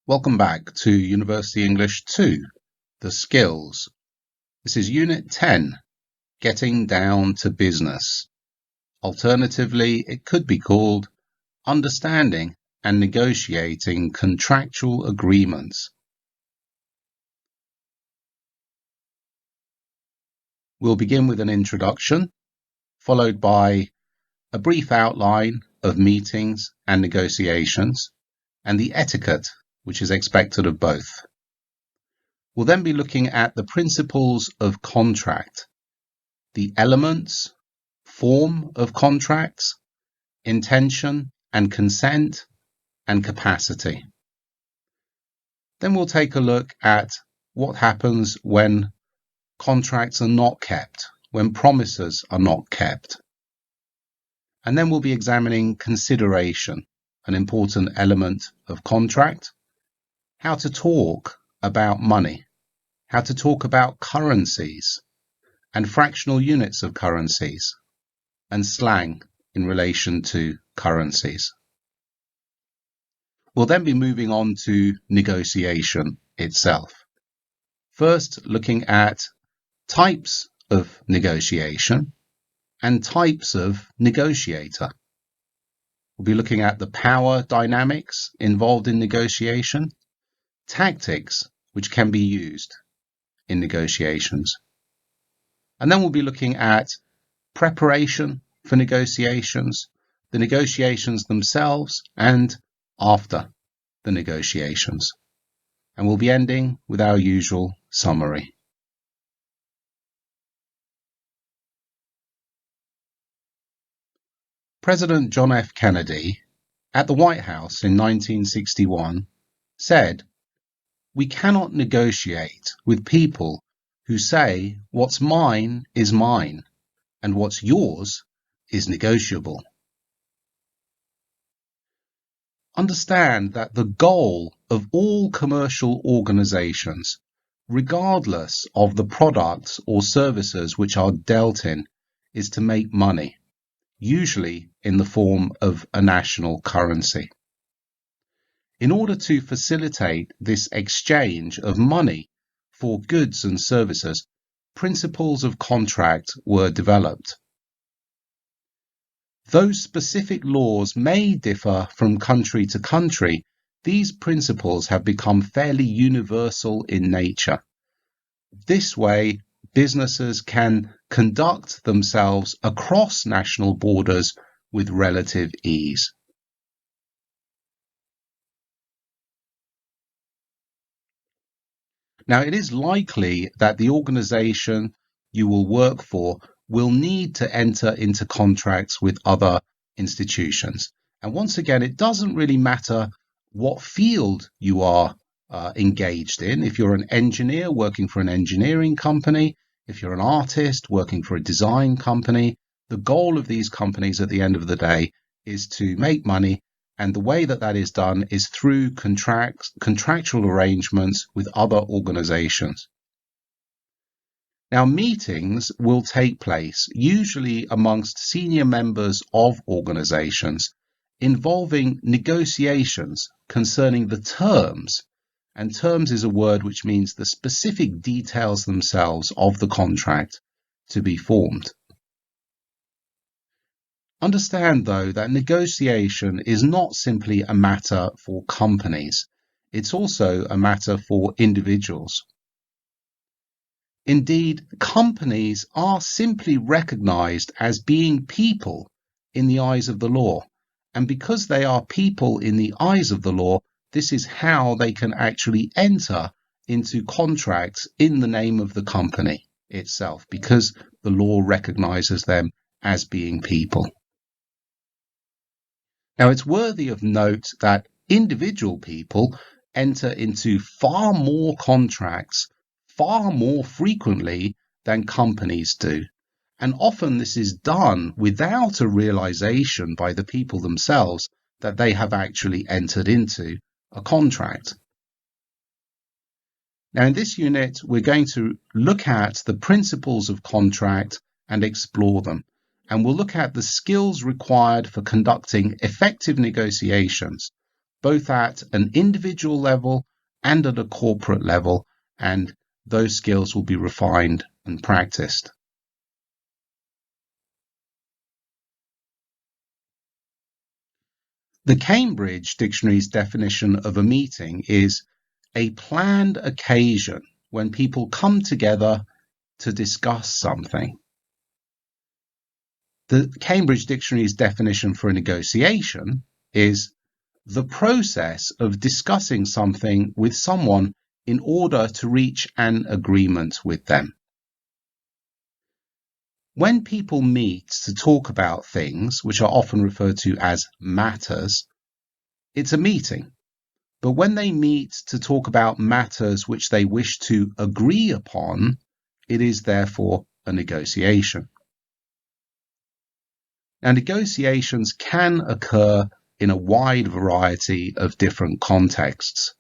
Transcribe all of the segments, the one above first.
Welcome back to University English 2, The Skills. This is Unit 10, Getting Down to Business. Alternatively, it could be called Understanding and Negotiating Contractual Agreements. We'll begin with an introduction, followed by a brief outline of meetings and negotiations, and the etiquette which is expected of both. We'll then be looking at the principles of contract, the elements, form of contracts, intention and consent, and capacity. Then we'll take a look at what happens when contracts are not kept, when promises are not kept. And then we'll be examining consideration, an important element of contract, how to talk about money, how to talk about currencies, and fractional units of currencies, and slang in relation to currencies. We'll then be moving on to negotiation itself. First, looking at types of negotiation and types of negotiator. We'll be looking at the power dynamics involved in negotiation, tactics which can be used in negotiations. And then we'll be looking at preparation for negotiations, the negotiations themselves, and after the negotiations. And we'll be ending with our usual summary. President John F. Kennedy, at the White House in 1961, said, "We cannot negotiate with people who say what's mine is mine and what's yours is negotiable." Understand that the goal of all commercial organizations, regardless of the products or services which are dealt in, is to make money, usually in the form of a national currency. In order to facilitate this exchange of money for goods and services, principles of contract were developed. Though specific laws may differ from country to country, these principles have become fairly universal in nature. This way, businesses can conduct themselves across national borders with relative ease. Now, it is likely that the organization you will work for will need to enter into contracts with other institutions. And once again, it doesn't really matter what field you are engaged in. If you're an engineer working for an engineering company, if you're an artist working for a design company, the goal of these companies at the end of the day is to make money. And the way that that is done is through contractual arrangements with other organizations. Now, meetings will take place usually amongst senior members of organizations involving negotiations concerning the terms. And terms is a word which means the specific details themselves of the contract to be formed. Understand, though, that negotiation is not simply a matter for companies. It's also a matter for individuals. Indeed, companies are simply recognized as being people in the eyes of the law. And because they are people in the eyes of the law, this is how they can actually enter into contracts in the name of the company itself, because the law recognizes them as being people. Now, it's worthy of note that individual people enter into far more contracts far more frequently than companies do. And often this is done without a realization by the people themselves that they have actually entered into a contract. Now, in this unit, we're going to look at the principles of contract and explore them. And we'll look at the skills required for conducting effective negotiations, both at an individual level and at a corporate level, and those skills will be refined and practiced. The Cambridge Dictionary's definition of a meeting is a planned occasion when people come together to discuss something. The Cambridge Dictionary's definition for a negotiation is the process of discussing something with someone in order to reach an agreement with them. When people meet to talk about things, which are often referred to as matters, it's a meeting. But when they meet to talk about matters which they wish to agree upon, it is therefore a negotiation. Now, negotiations can occur in a wide variety of different contexts.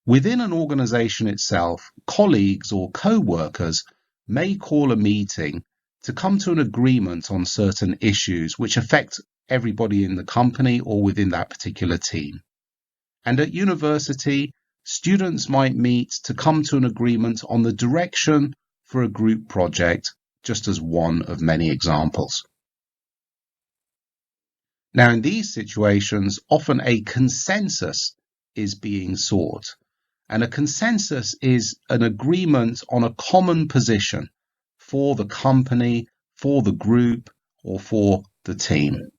Within an organization itself, colleagues or co-workers may call a meeting to come to an agreement on certain issues which affect everybody in the company or within that particular team. And at university, students might meet to come to an agreement on the direction for a group project, just as one of many examples. Now, in these situations, often a consensus is being sought. And a consensus is an agreement on a common position for the company, for the group, or for the team.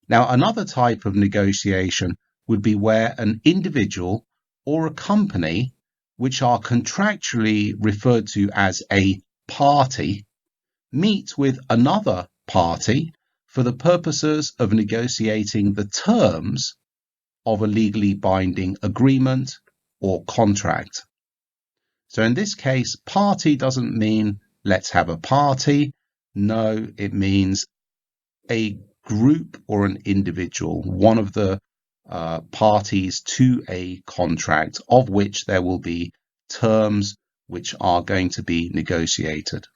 Now, another type of negotiation would be where an individual or a company, which are contractually referred to as a party, meet with another party for the purposes of negotiating the terms of a legally binding agreement or contract. So in this case, party doesn't mean let's have a party. No, it means a group or an individual, one of the parties to a contract of which there will be terms which are going to be negotiated.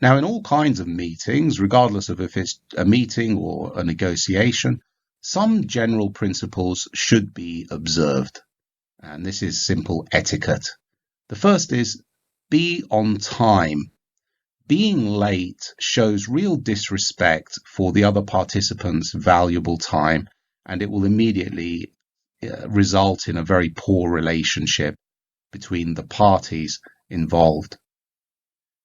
Now, in all kinds of meetings, regardless of if it's a meeting or a negotiation, some general principles should be observed. And this is simple etiquette. The first is be on time. Being late shows real disrespect for the other participants' valuable time, and it will immediately result in a very poor relationship between the parties involved.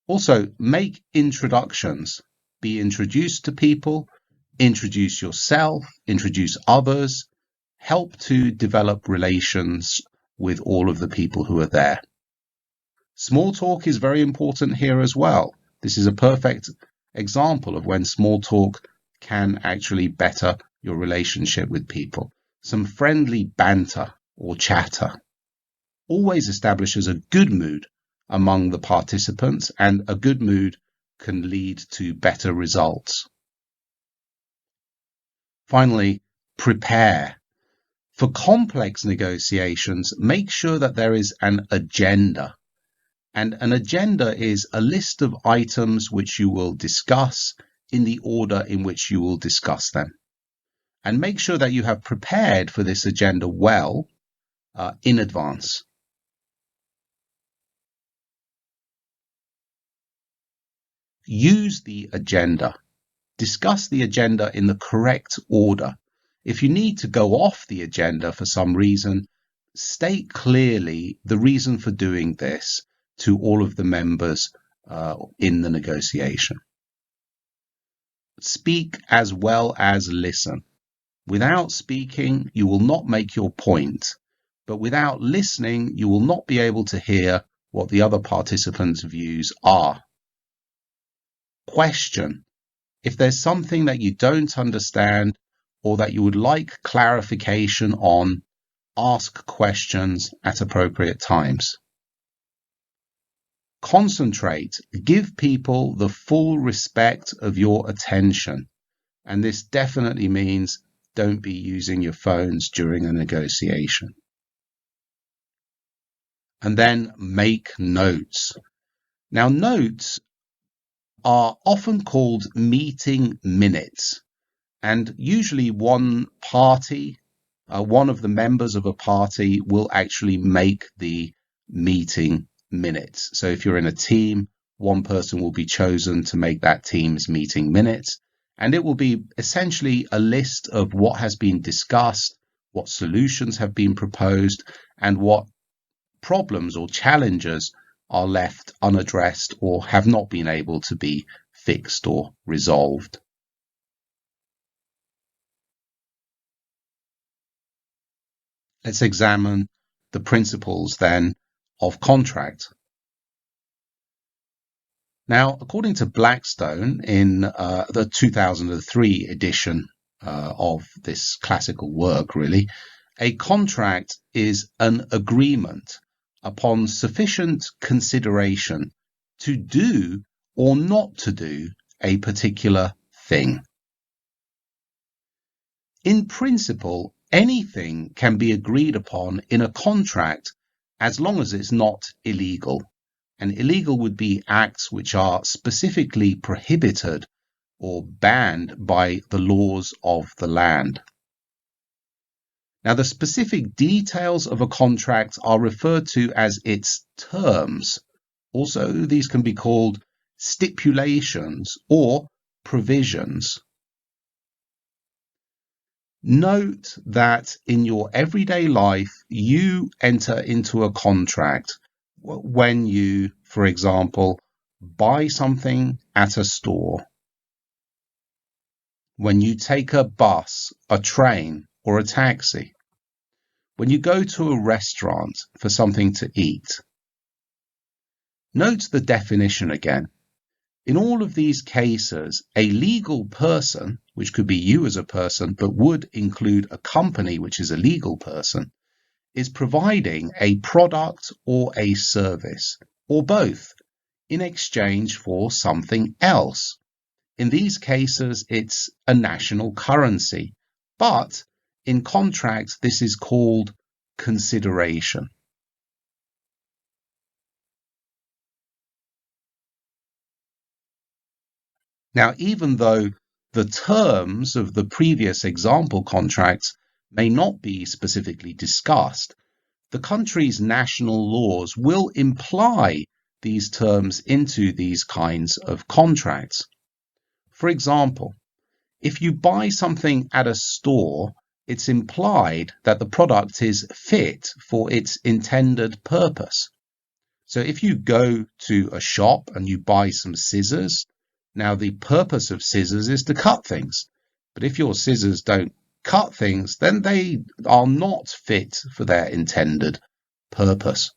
Also, make introductions. Be introduced to people, introduce yourself, introduce others, help to develop relations with all of the people who are there. Small talk is very important here as well. This is a perfect example of when small talk can actually better your relationship with people. Some friendly banter or chatter always establishes a good mood among the participants, and a good mood can lead to better results. Finally, prepare. For complex negotiations, make sure that there is an agenda. And an agenda is a list of items which you will discuss in the order in which you will discuss them. And make sure that you have prepared for this agenda well in advance. Use the agenda. Discuss the agenda in the correct order. If you need to go off the agenda for some reason, state clearly the reason for doing this to all of the members in the negotiation. Speak as well as listen. Without speaking, you will not make your point, but without listening, you will not be able to hear what the other participants' views are. Question. If there's something that you don't understand or that you would like clarification on, ask questions at appropriate times. Concentrate. Give people the full respect of your attention. And this definitely means don't be using your phones during a negotiation. and then make notes. Now, notes are often called meeting minutes, and usually one of the members of a party will actually make the meeting minutes. So if you're in a team, one person will be chosen to make that team's meeting minutes, and it will be essentially a list of what has been discussed, what solutions have been proposed, and what problems or challenges are left unaddressed or have not been able to be fixed or resolved. Let's examine the principles then of contract. Now, according to Blackstone in the 2003 edition of this classical work, really, a contract is an agreement upon sufficient consideration to do or not to do a particular thing. In principle, anything can be agreed upon in a contract as long as it's not illegal. And illegal would be acts which are specifically prohibited or banned by the laws of the land. Now, the specific details of a contract are referred to as its terms. Also, these can be called stipulations or provisions. Note that in your everyday life, you enter into a contract when you, for example, buy something at a store, when you take a bus, a train, or a taxi, when you go to a restaurant for something to eat. Note the definition again. In all of these cases, a legal person, which could be you as a person, but would include a company, which is a legal person, is providing a product or a service, or both, in exchange for something else. In these cases, it's a national currency, but in contracts, this is called consideration. Now, even though the terms of the previous example contracts may not be specifically discussed, the country's national laws will imply these terms into these kinds of contracts. For example, if you buy something at a store, it's implied that the product is fit for its intended purpose. So if you go to a shop and you buy some scissors, now the purpose of scissors is to cut things. But if your scissors don't cut things, then they are not fit for their intended purpose.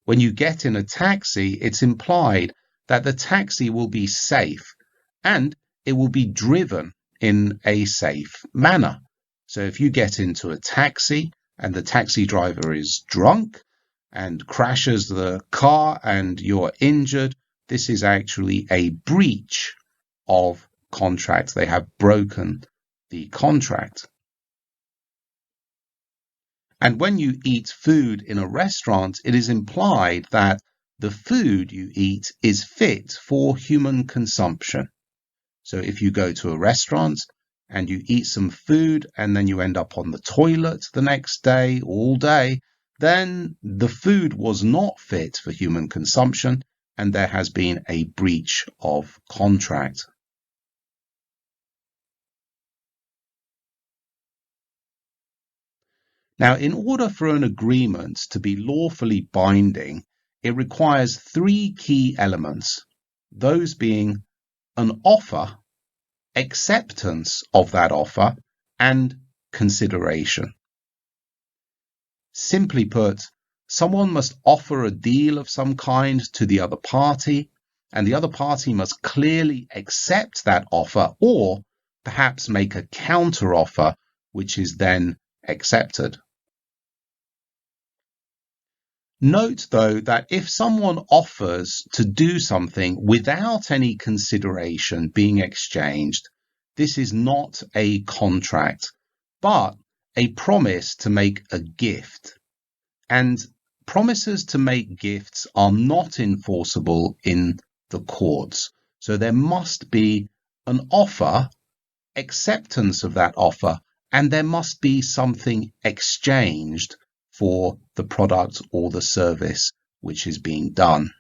When you get in a taxi, it's implied that the taxi will be safe and it will be driven in a safe manner. So if you get into a taxi and the taxi driver is drunk and crashes the car and you're injured, this is actually a breach of contract. They have broken the contract. And when you eat food in a restaurant, it is implied that the food you eat is fit for human consumption. So if you go to a restaurant and you eat some food and then you end up on the toilet the next day, all day, then the food was not fit for human consumption and there has been a breach of contract. Now, in order for an agreement to be lawfully binding, it requires three key elements, those being an offer, acceptance of that offer, and consideration. Simply put, someone must offer a deal of some kind to the other party, and the other party must clearly accept that offer or perhaps make a counter-offer, which is then accepted. Note, though, that if someone offers to do something without any consideration being exchanged, this is not a contract, but a promise to make a gift. And promises to make gifts are not enforceable in the courts. So there must be an offer, acceptance of that offer, and there must be something exchanged for the product or the service which is being done.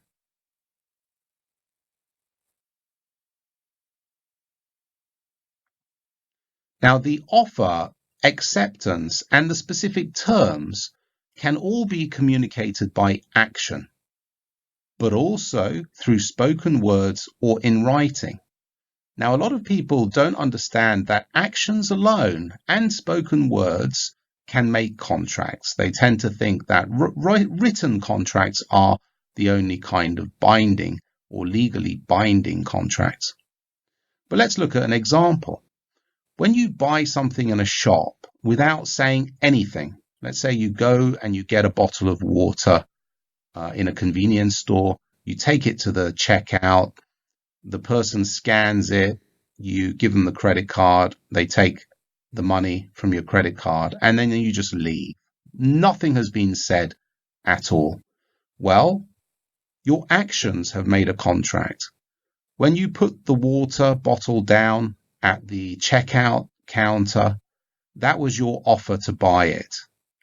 Now, the offer, acceptance, and the specific terms can all be communicated by action, but also through spoken words or in writing. Now, a lot of people don't understand that actions alone and spoken words can make contracts. They tend to think that written contracts are the only kind of binding or legally binding contracts. But let's look at an example. When you buy something in a shop without saying anything, let's say you go and you get a bottle of water in a convenience store, you take it to the checkout, the person scans it, you give them the credit card, they take the money from your credit card, and then you just leave. Nothing has been said at all. Well, your actions have made a contract. When you put the water bottle down at the checkout counter, that was your offer to buy it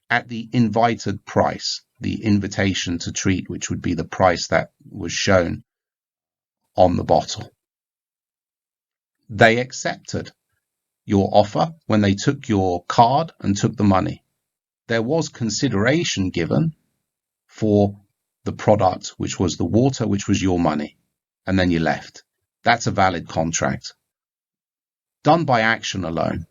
at the invited price, the invitation to treat, which would be the price that was shown on the bottle. They accepted your offer when they took your card and took the money. There was consideration given for the product, which was the water, which was your money, and then you left. That's a valid contract, done by action alone.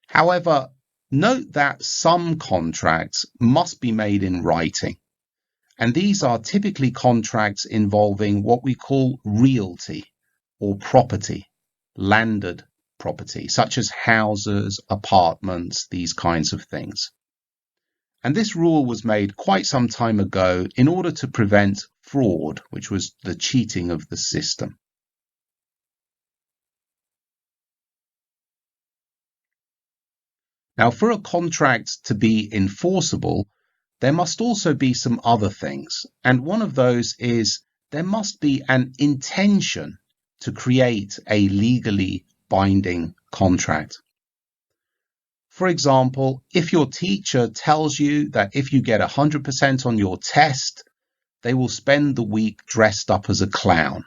However, note that some contracts must be made in writing, and these are typically contracts involving what we call realty or property, landed property, such as houses, apartments, these kinds of things. And this rule was made quite some time ago in order to prevent fraud, which was the cheating of the system. Now, for a contract to be enforceable, there must also be some other things. And one of those is there must be an intention to create a legally binding contract. For example, if your teacher tells you that if you get 100% on your test, they will spend the week dressed up as a clown,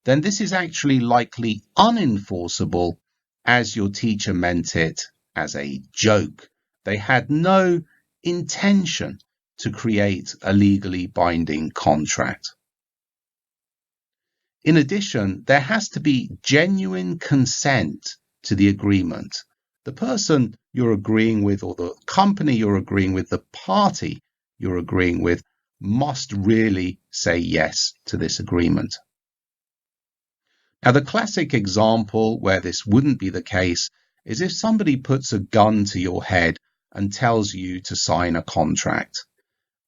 then this is actually likely unenforceable, as your teacher meant it as a joke. They had no intention to create a legally binding contract. In addition, there has to be genuine consent to the agreement. The person you're agreeing with, or the company you're agreeing with, the party you're agreeing with, must really say yes to this agreement. Now, the classic example where this wouldn't be the case is if somebody puts a gun to your head and tells you to sign a contract.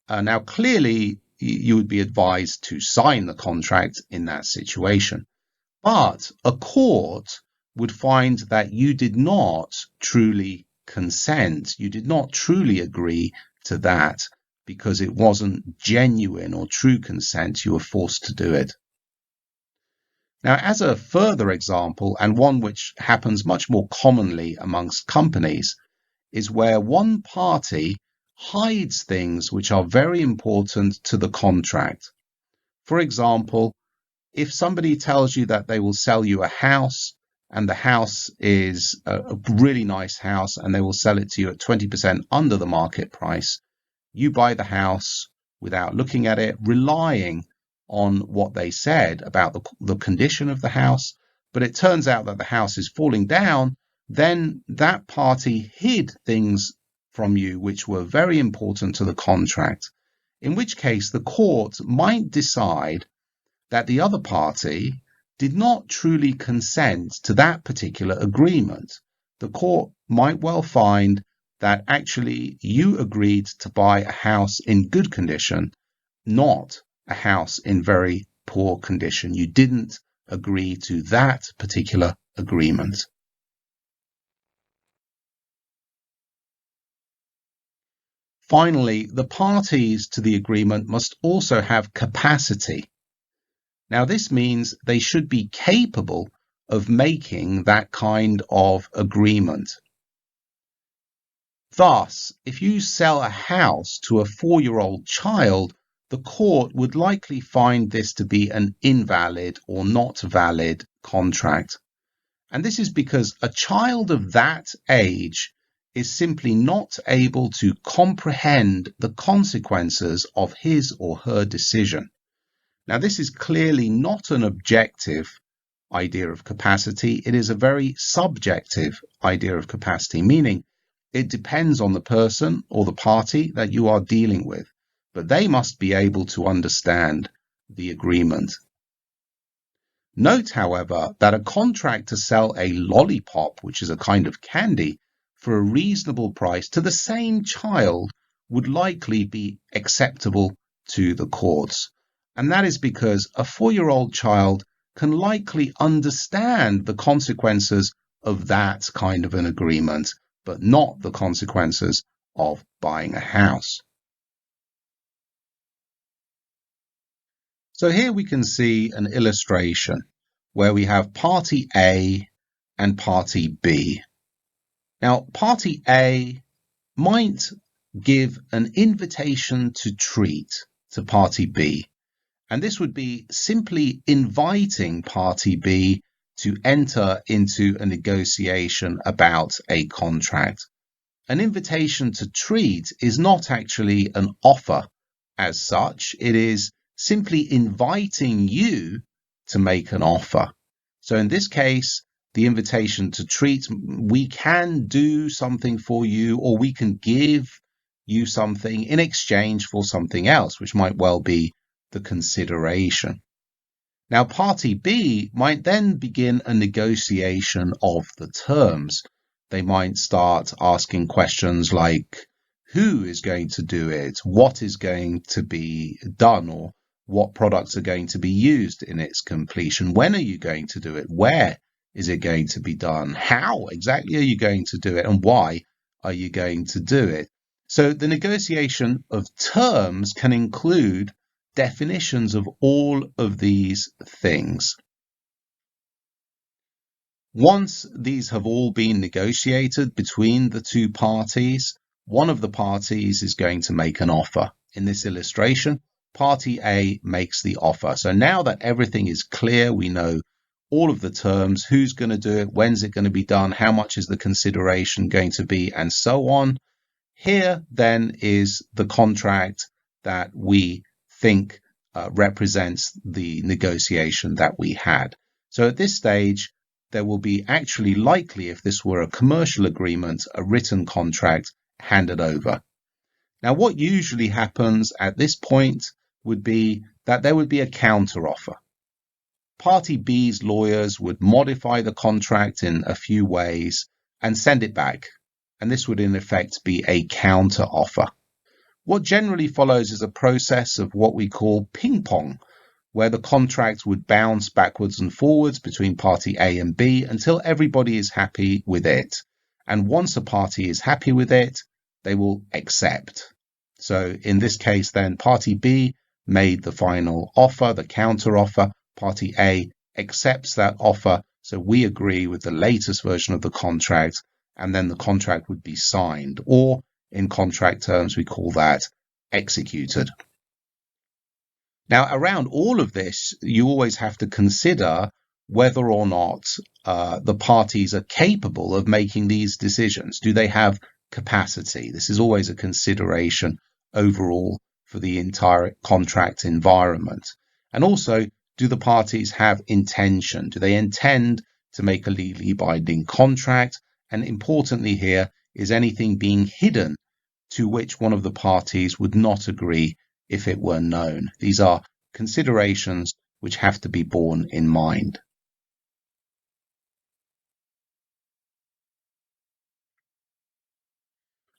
Now, clearly, you would be advised to sign the contract in that situation. But a court would find that you did not truly consent. You did not truly agree to that because it wasn't genuine or true consent. You were forced to do it. Now, as a further example, and one which happens much more commonly amongst companies, is where one party hides things which are very important to the contract. For example, if somebody tells you that they will sell you a house, and the house is a really nice house, and they will sell it to you at 20% under the market price, you buy the house without looking at it, relying on what they said about the condition of the house, but it turns out that the house is falling down, then that party hid things from you which were very important to the contract, in which case the court might decide that the other party did not truly consent to that particular agreement. The court might well find that actually you agreed to buy a house in good condition, not a house in very poor condition. You didn't agree to that particular agreement. Finally, the parties to the agreement must also have capacity. Now, this means they should be capable of making that kind of agreement. Thus, if you sell a house to a 4-year-old child, the court would likely find this to be an invalid or not valid contract. And this is because a child of that age is simply not able to comprehend the consequences of his or her decision. Now, this is clearly not an objective idea of capacity. It is a very subjective idea of capacity, meaning it depends on the person or the party that you are dealing with, but they must be able to understand the agreement. Note, however, that a contract to sell a lollipop, which is a kind of candy, for a reasonable price to the same child would likely be acceptable to the courts. And that is because a 4-year-old child can likely understand the consequences of that kind of an agreement, but not the consequences of buying a house. So here we can see an illustration where we have party A and party B. Now, party A might give an invitation to treat to party B, and this would be simply inviting party B to enter into a negotiation about a contract. An invitation to treat is not actually an offer as such. It is simply inviting you to make an offer. So in this case, the invitation to treat, we can do something for you, or we can give you something in exchange for something else, which might well be the consideration. Now, party B might then begin a negotiation of the terms. They might start asking questions like, who is going to do it? What is going to be done? Or what products are going to be used in its completion? When are you going to do it? Where is it going to be done? How exactly are you going to do it? And why are you going to do it? So the negotiation of terms can include definitions of all of these things. Once these have all been negotiated between the two parties, one of the parties is going to make an offer. In this illustration, party A makes the offer. So now that everything is clear, we know all of the terms, who's going to do it, when's it going to be done, how much is the consideration going to be, and so on. Here then is the contract that we think represents the negotiation that we had. So at this stage, there will be actually likely, if this were a commercial agreement, a written contract handed over. Now, what usually happens at this point would be that there would be a counteroffer. Party B's lawyers would modify the contract in a few ways and send it back. And this would in effect be a counteroffer. What generally follows is a process of what we call ping pong, where the contract would bounce backwards and forwards between party A and B until everybody is happy with it. And once a party is happy with it, they will accept. So in this case, then party B made the final offer, the counter offer. Party A accepts that offer. So we agree with the latest version of the contract, and then the contract would be signed, or in contract terms, we call that executed. Now, around all of this, you always have to consider whether or not the parties are capable of making these decisions. Do they have capacity? This is always a consideration overall for the entire contract environment. And also, do the parties have intention? Do they intend to make a legally binding contract? And importantly here, is anything being hidden to which one of the parties would not agree if it were known? These are considerations which have to be borne in mind.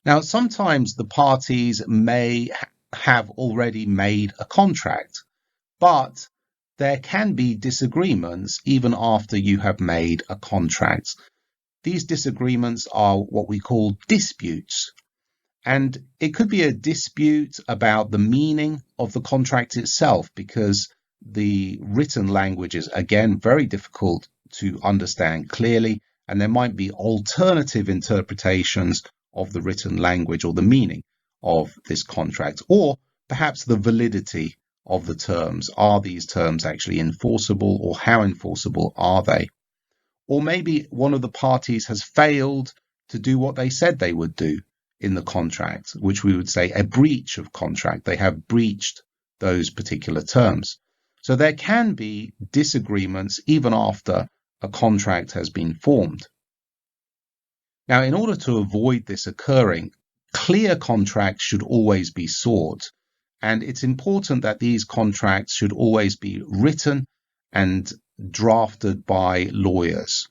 Now, sometimes the parties may have already made a contract, but there can be disagreements even after you have made a contract. These disagreements are what we call disputes. And it could be a dispute about the meaning of the contract itself, because the written language is, again, very difficult to understand clearly, and there might be alternative interpretations of the written language or the meaning of this contract, or perhaps the validity of the terms. Are these terms actually enforceable, or how enforceable are they? Or maybe one of the parties has failed to do what they said they would do in the contract, which we would say a breach of contract. They have breached those particular terms. So there can be disagreements even after a contract has been formed. Now, in order to avoid this occurring, clear contracts should always be sought. And it's important that these contracts should always be written and drafted by lawyers.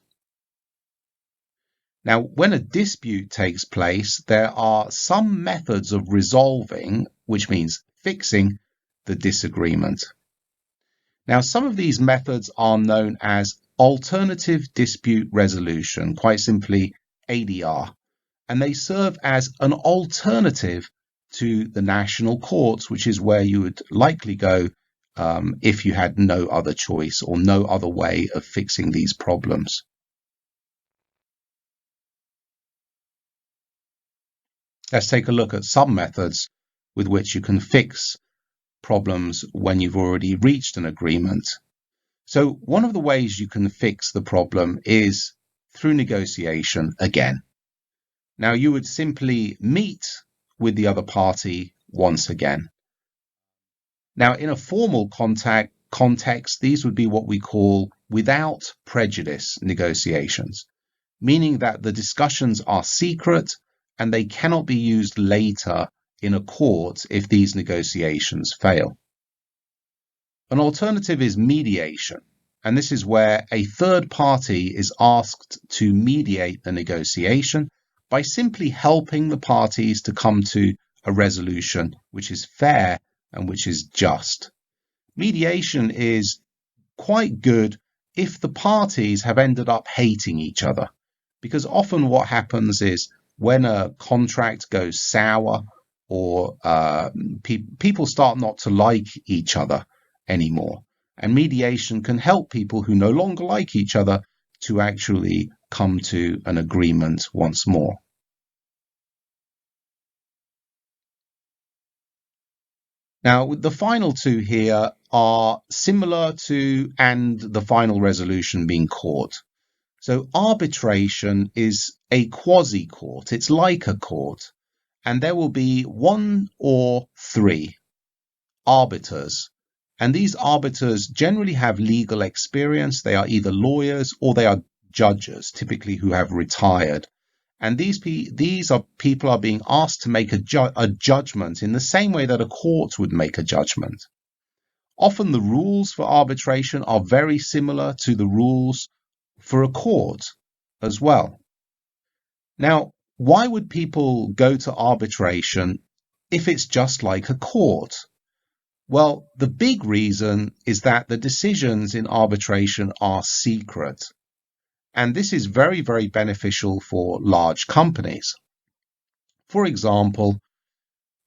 Now, when a dispute takes place, there are some methods of resolving, which means fixing, the disagreement. Now, some of these methods are known as alternative dispute resolution, quite simply ADR, and they serve as an alternative to the national courts, which is where you would likely go if you had no other choice or no other way of fixing these problems. Let's take a look at some methods with which you can fix problems when you've already reached an agreement. So one of the ways you can fix the problem is through negotiation again. Now, you would simply meet with the other party once again. Now, in a formal context, these would be what we call without prejudice negotiations, meaning that the discussions are secret and they cannot be used later in a court if these negotiations fail. An alternative is mediation, and this is where a third party is asked to mediate the negotiation by simply helping the parties to come to a resolution which is fair and which is just. Mediation is quite good if the parties have ended up hating each other, because often what happens is when a contract goes sour or people start not to like each other anymore, and mediation can help people who no longer like each other to actually come to an agreement once more. Now, the final two here are similar to and the final resolution being court. So arbitration is a quasi-court. It's like a court, and there will be one or three arbiters. And these arbiters generally have legal experience. They are either lawyers or they are judges, typically who have retired. And these people are being asked to make a judgment in the same way that a court would make a judgment. Often the rules for arbitration are very similar to the rules for a court as well. Now, why would people go to arbitration if it's just like a court? Well, the big reason is that the decisions in arbitration are secret. And this is very, very beneficial for large companies. For example,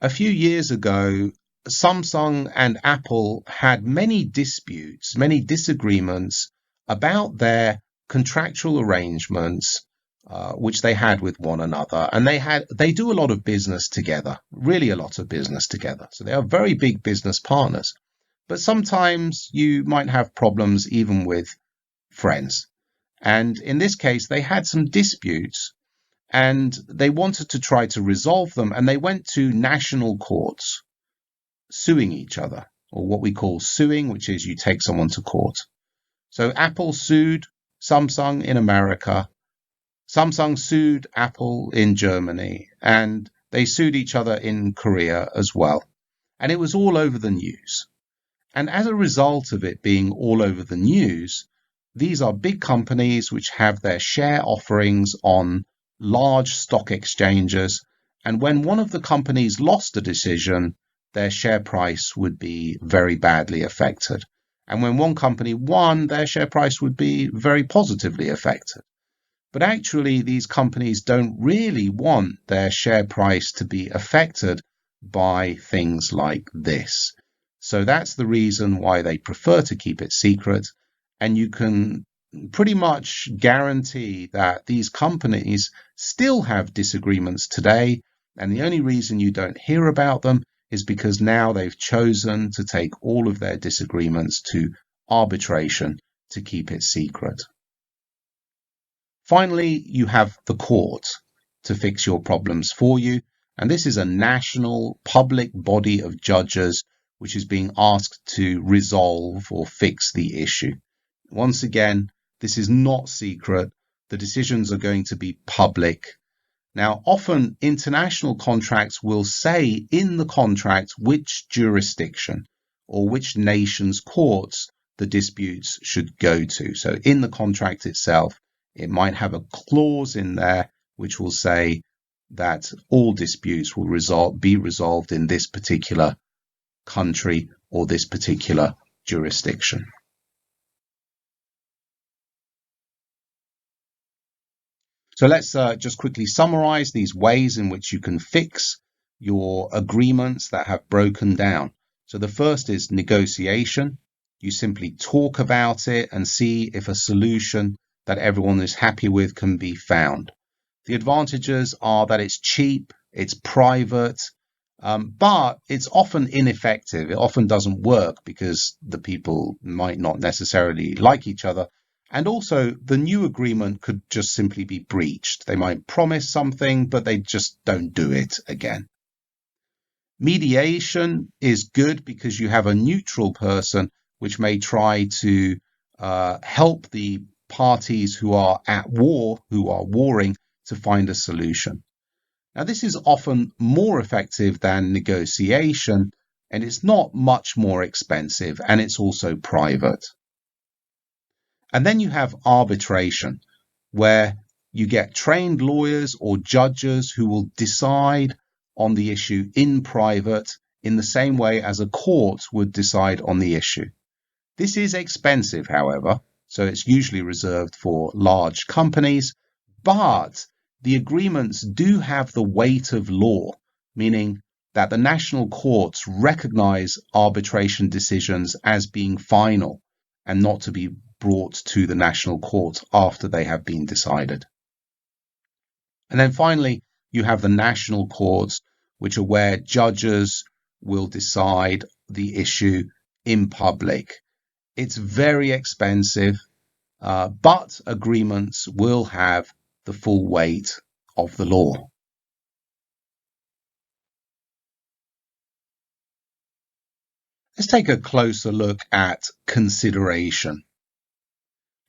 a few years ago, Samsung and Apple had many disputes, many disagreements about their contractual arrangements, which they had with one another. And they do a lot of business together, really a lot of business together. So they are very big business partners. But sometimes you might have problems even with friends. And in this case, they had some disputes and they wanted to try to resolve them. And they went to national courts, suing each other, or what we call suing, which is you take someone to court. So Apple sued Samsung in America. Samsung sued Apple in Germany, and they sued each other in Korea as well. And it was all over the news. And as a result of it being all over the news, these are big companies which have their share offerings on large stock exchanges. And when one of the companies lost a decision, their share price would be very badly affected. And when one company won, their share price would be very positively affected. But actually, these companies don't really want their share price to be affected by things like this. So that's the reason why they prefer to keep it secret. And you can pretty much guarantee that these companies still have disagreements today. And the only reason you don't hear about them is because now they've chosen to take all of their disagreements to arbitration to keep it secret. Finally, you have the court to fix your problems for you. And this is a national public body of judges which is being asked to resolve or fix the issue. Once again, this is not secret. The decisions are going to be public. Now, often international contracts will say in the contract which jurisdiction or which nation's courts the disputes should go to. So in the contract itself, it might have a clause in there which will say that all disputes will be resolved in this particular country or this particular jurisdiction. So let's just quickly summarize these ways in which you can fix your agreements that have broken down. So the first is negotiation. You simply talk about it and see if a solution that everyone is happy with can be found. The advantages are that it's cheap, it's private, but it's often ineffective. It often doesn't work because the people might not necessarily like each other. And also, the new agreement could just simply be breached. They might promise something, but they just don't do it again. Mediation is good because you have a neutral person which may try to help the parties who are at war, who are warring, to find a solution. Now, this is often more effective than negotiation, and it's not much more expensive, and it's also private. And then you have arbitration, where you get trained lawyers or judges who will decide on the issue in private in the same way as a court would decide on the issue. This is expensive, however, so it's usually reserved for large companies, but the agreements do have the weight of law, meaning that the national courts recognize arbitration decisions as being final and not to be brought to the national court after they have been decided. And then finally, you have the national courts, which are where judges will decide the issue in public. It's very expensive, but agreements will have the full weight of the law. Let's take a closer look at consideration.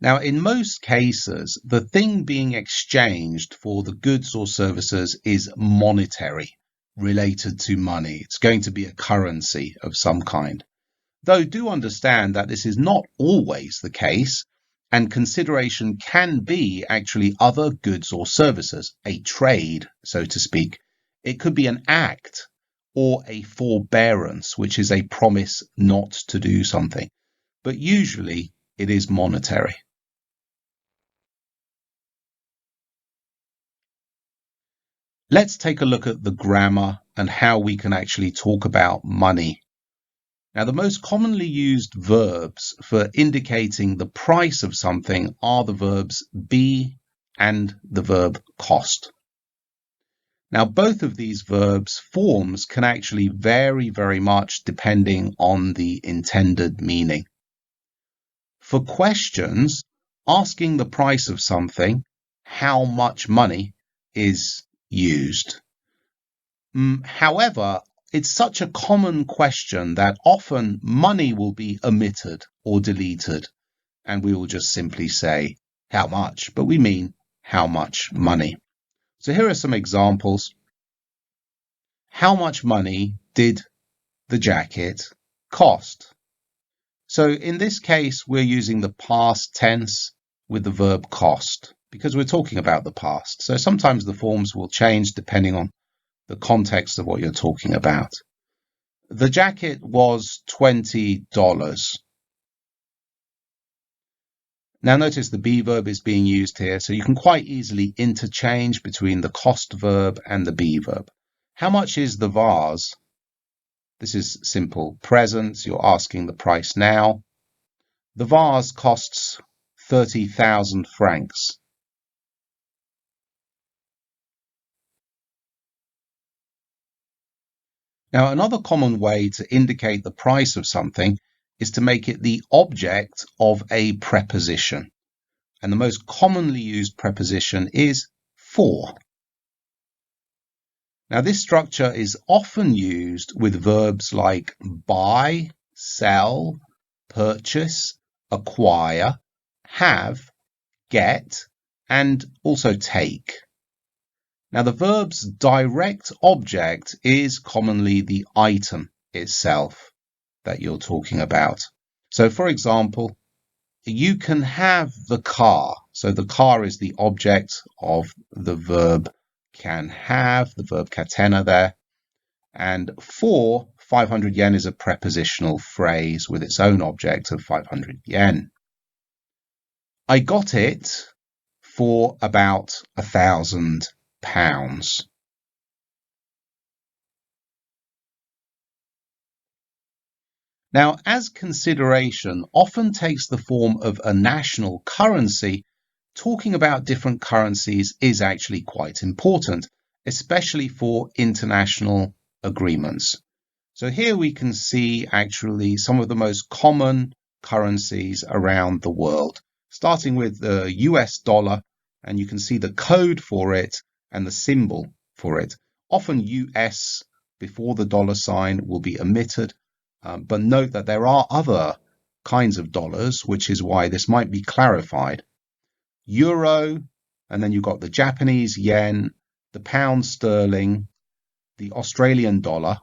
Now, in most cases, the thing being exchanged for the goods or services is monetary, related to money. It's going to be a currency of some kind. Though do understand that this is not always the case, and consideration can be actually other goods or services, a trade, so to speak. It could be an act or a forbearance, which is a promise not to do something. But usually it is monetary. Let's take a look at the grammar and how we can actually talk about money. Now, the most commonly used verbs for indicating the price of something are the verbs be and the verb cost. Now, both of these verbs forms can actually vary very much depending on the intended meaning. For questions, asking the price of something, how much money, is used. However, it's such a common question that often money will be omitted or deleted, and we will just simply say how much, but we mean how much money. So here are some examples. How much money did the jacket cost? So in this case, we're using the past tense with the verb cost because we're talking about the past. So sometimes the forms will change depending on the context of what you're talking about. The jacket was $20. Now notice the be verb is being used here, so you can quite easily interchange between the cost verb and the be verb. How much is the vase? This is simple present. You're asking the price now. The vase costs 30,000 francs. Now, another common way to indicate the price of something is to make it the object of a preposition. And the most commonly used preposition is for. Now, this structure is often used with verbs like buy, sell, purchase, acquire, have, get, and also take. Now, the verb's direct object is commonly the item itself that you're talking about. So, for example, you can have the car. So the car is the object of the verb can have, the verb catena there. And for 500 yen is a prepositional phrase with its own object of 500 yen. I got it for about £1,000. Now, as consideration often takes the form of a national currency, talking about different currencies is actually quite important, especially for international agreements. So here we can see actually some of the most common currencies around the world, starting with the US dollar, and you can see the code for it and the symbol for it. Often US before the dollar sign will be omitted, but note that there are other kinds of dollars, which is why this might be clarified. Euro, and then you've got the Japanese yen, the pound sterling, the Australian dollar,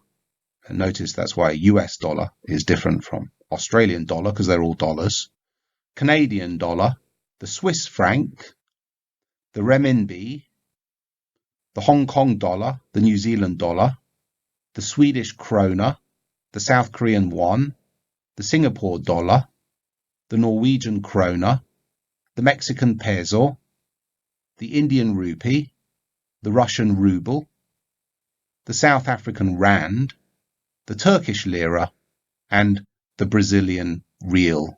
and notice that's why US dollar is different from Australian dollar because they're all dollars, Canadian dollar, the Swiss franc, the renminbi, the Hong Kong dollar, the New Zealand dollar, the Swedish krona, the South Korean won, the Singapore dollar, the Norwegian krona, the Mexican peso, the Indian rupee, the Russian ruble, the South African rand, the Turkish lira, and the Brazilian real.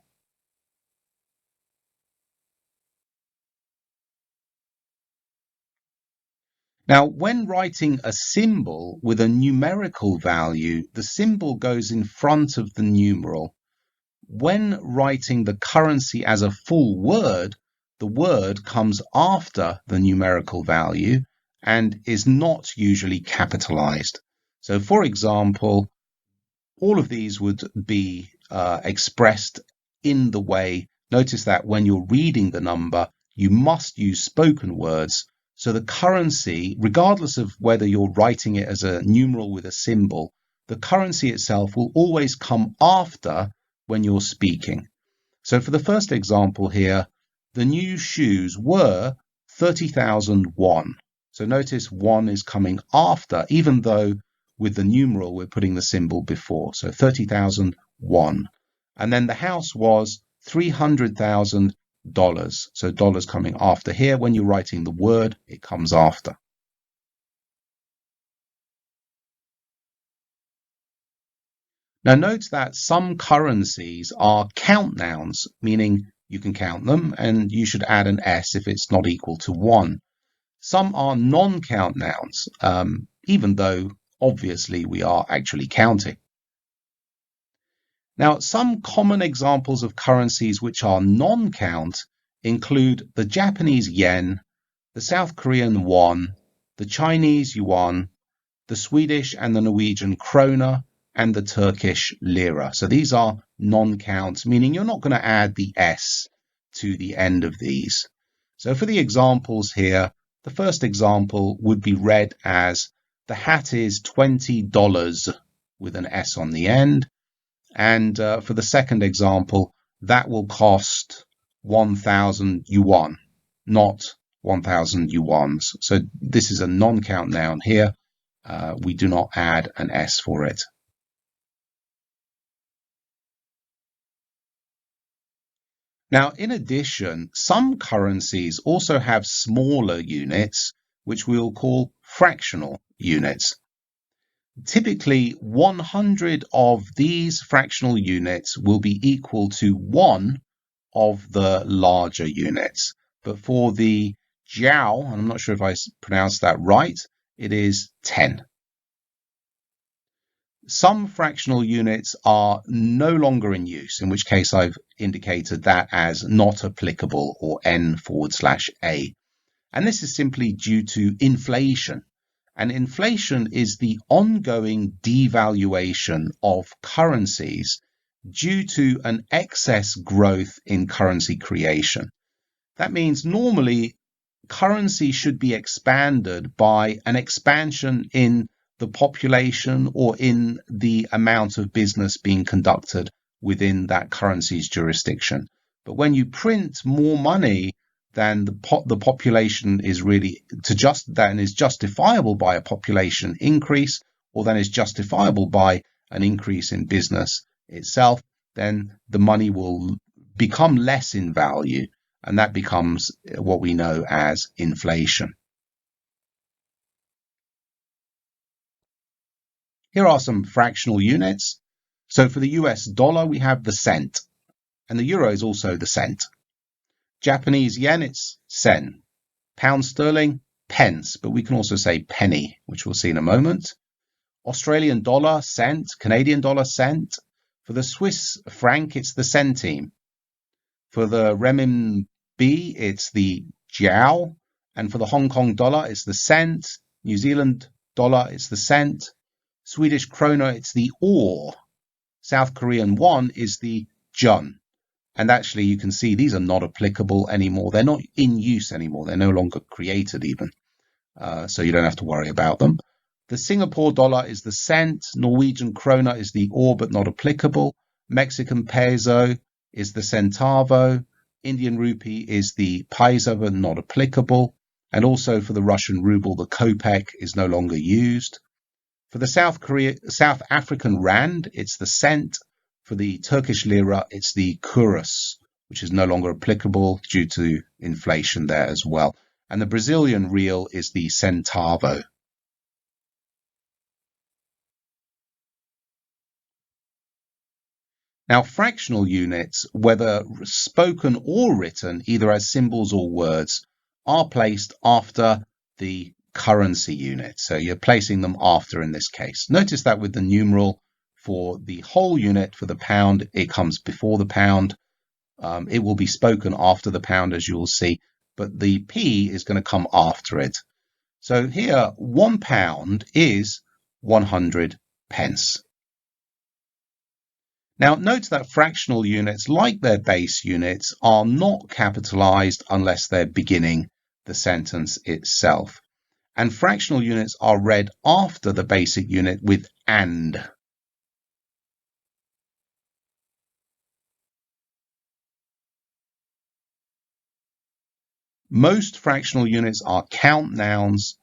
Now, when writing a symbol with a numerical value, the symbol goes in front of the numeral. When writing the currency as a full word, the word comes after the numerical value and is not usually capitalized. So, for example, all of these would be expressed in the way, notice that when you're reading the number, you must use spoken words. So the currency, regardless of whether you're writing it as a numeral with a symbol, the currency itself will always come after when you're speaking. So for the first example here, the new shoes were 30,000 won. So notice won is coming after, even though with the numeral we're putting the symbol before. So 30,000 won. And then the house was $300,000. So dollars coming after here. When you're writing the word, it comes after. Now note that some currencies are count nouns, meaning you can count them and you should add an S if it's not equal to 1. Some are non-count nouns, even though obviously we are actually counting. Now, some common examples of currencies which are non-count include the Japanese yen, the South Korean won, the Chinese yuan, the Swedish and the Norwegian krona, and the Turkish lira. So these are non-counts, meaning you're not going to add the S to the end of these. So for the examples here, the first example would be read as the hat is $20 with an S on the end. And for the second example, that will cost 1,000 yuan, not 1,000 yuans. So this is a non-count noun here. We do not add an S for it. Now, in addition, some currencies also have smaller units, which we'll call fractional units. Typically, 100 of these fractional units will be equal to one of the larger units. But for the jiao, and I'm not sure if I pronounced that right, it is 10. Some fractional units are no longer in use, in which case I've indicated that as not applicable, or N/A. And this is simply due to inflation. And inflation is the ongoing devaluation of currencies due to an excess growth in currency creation. That means normally currency should be expanded by an expansion in the population or in the amount of business being conducted within that currency's jurisdiction. But when you print more money than the population is really that is justifiable by a population increase, or then is justifiable by an increase in business itself, then the money will become less in value, and that becomes what we know as inflation. Here are some fractional units. So for the US dollar, we have the cent, and the euro is also the cent. Japanese yen, it's sen. Pound sterling, pence, but we can also say penny, which we'll see in a moment. Australian dollar, cent. Canadian dollar, cent. For the Swiss franc, it's the centime. For the renminbi, it's the jiao. And for the Hong Kong dollar, it's the cent. New Zealand dollar, it's the cent. Swedish krona, it's the or. South Korean won is the jun. And actually, you can see these are not applicable anymore. They're not in use anymore. They're no longer created even. So you don't have to worry about them. The Singapore dollar is the cent. Norwegian krona is the or, but not applicable. Mexican peso is the centavo. Indian rupee is the paisa, but not applicable. And also for the Russian ruble, the kopek is no longer used. For the South African rand, it's the cent. For the Turkish lira, it's the kuruş, which is no longer applicable due to inflation there as well. And the Brazilian real is the centavo. Now, fractional units, whether spoken or written, either as symbols or words, are placed after the currency unit. So you're placing them after in this case. Notice that with the numeral for the whole unit, for the pound, it comes before the pound. It will be spoken after the pound, as you will see, but the P is going to come after it. So here, £1 is 100 pence. Now, note that fractional units, like their base units, are not capitalized unless they're beginning the sentence itself. And fractional units are read after the basic unit with and. Most fractional units are count nouns,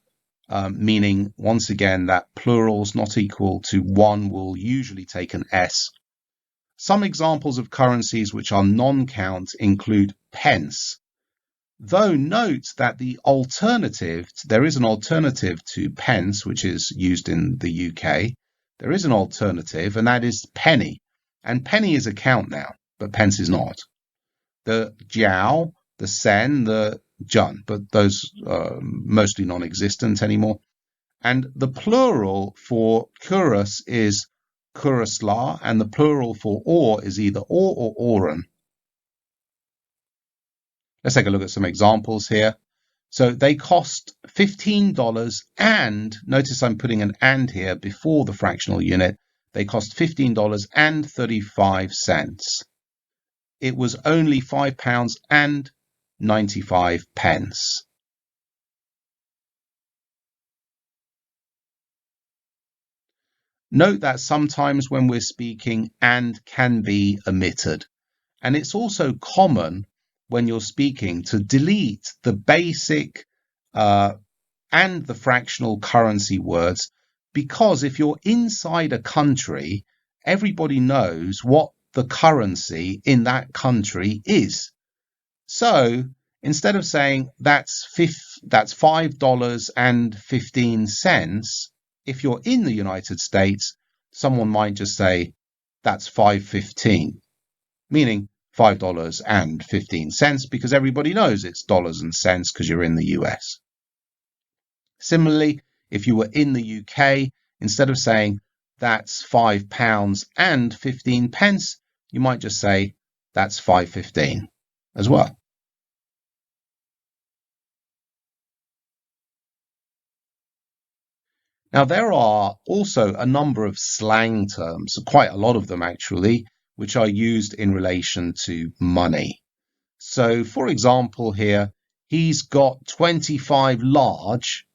meaning, once again, that plurals not equal to 1 will usually take an S. Some examples of currencies which are non-count include pence. Though note that there is an alternative to pence, which is used in the UK. There is an alternative, and that is penny. And penny is a count noun, but pence is not. The jiao, the sen, the jun, but those are mostly non-existent anymore. And the plural for kuruş is kuruslar, and the plural for or is either or orun. Let's take a look at some examples here. So they cost $15, and notice I'm putting an and here before the fractional unit. They cost $15.35. It was only £5.95. Note that sometimes when we're speaking, and can be omitted. And it's also common when you're speaking to delete the basic and the fractional currency words, because if you're inside a country, everybody knows what the currency in that country is. So instead of saying that's $5.15, if you're in the United States, someone might just say that's $5.15, meaning $5.15, because everybody knows it's dollars and cents because you're in the US. Similarly, if you were in the UK, instead of saying that's £5.15, you might just say that's $5.15 as well. Now, there are also a number of slang terms, quite a lot of them actually, which are used in relation to money. So, for example, here, he's got 25 large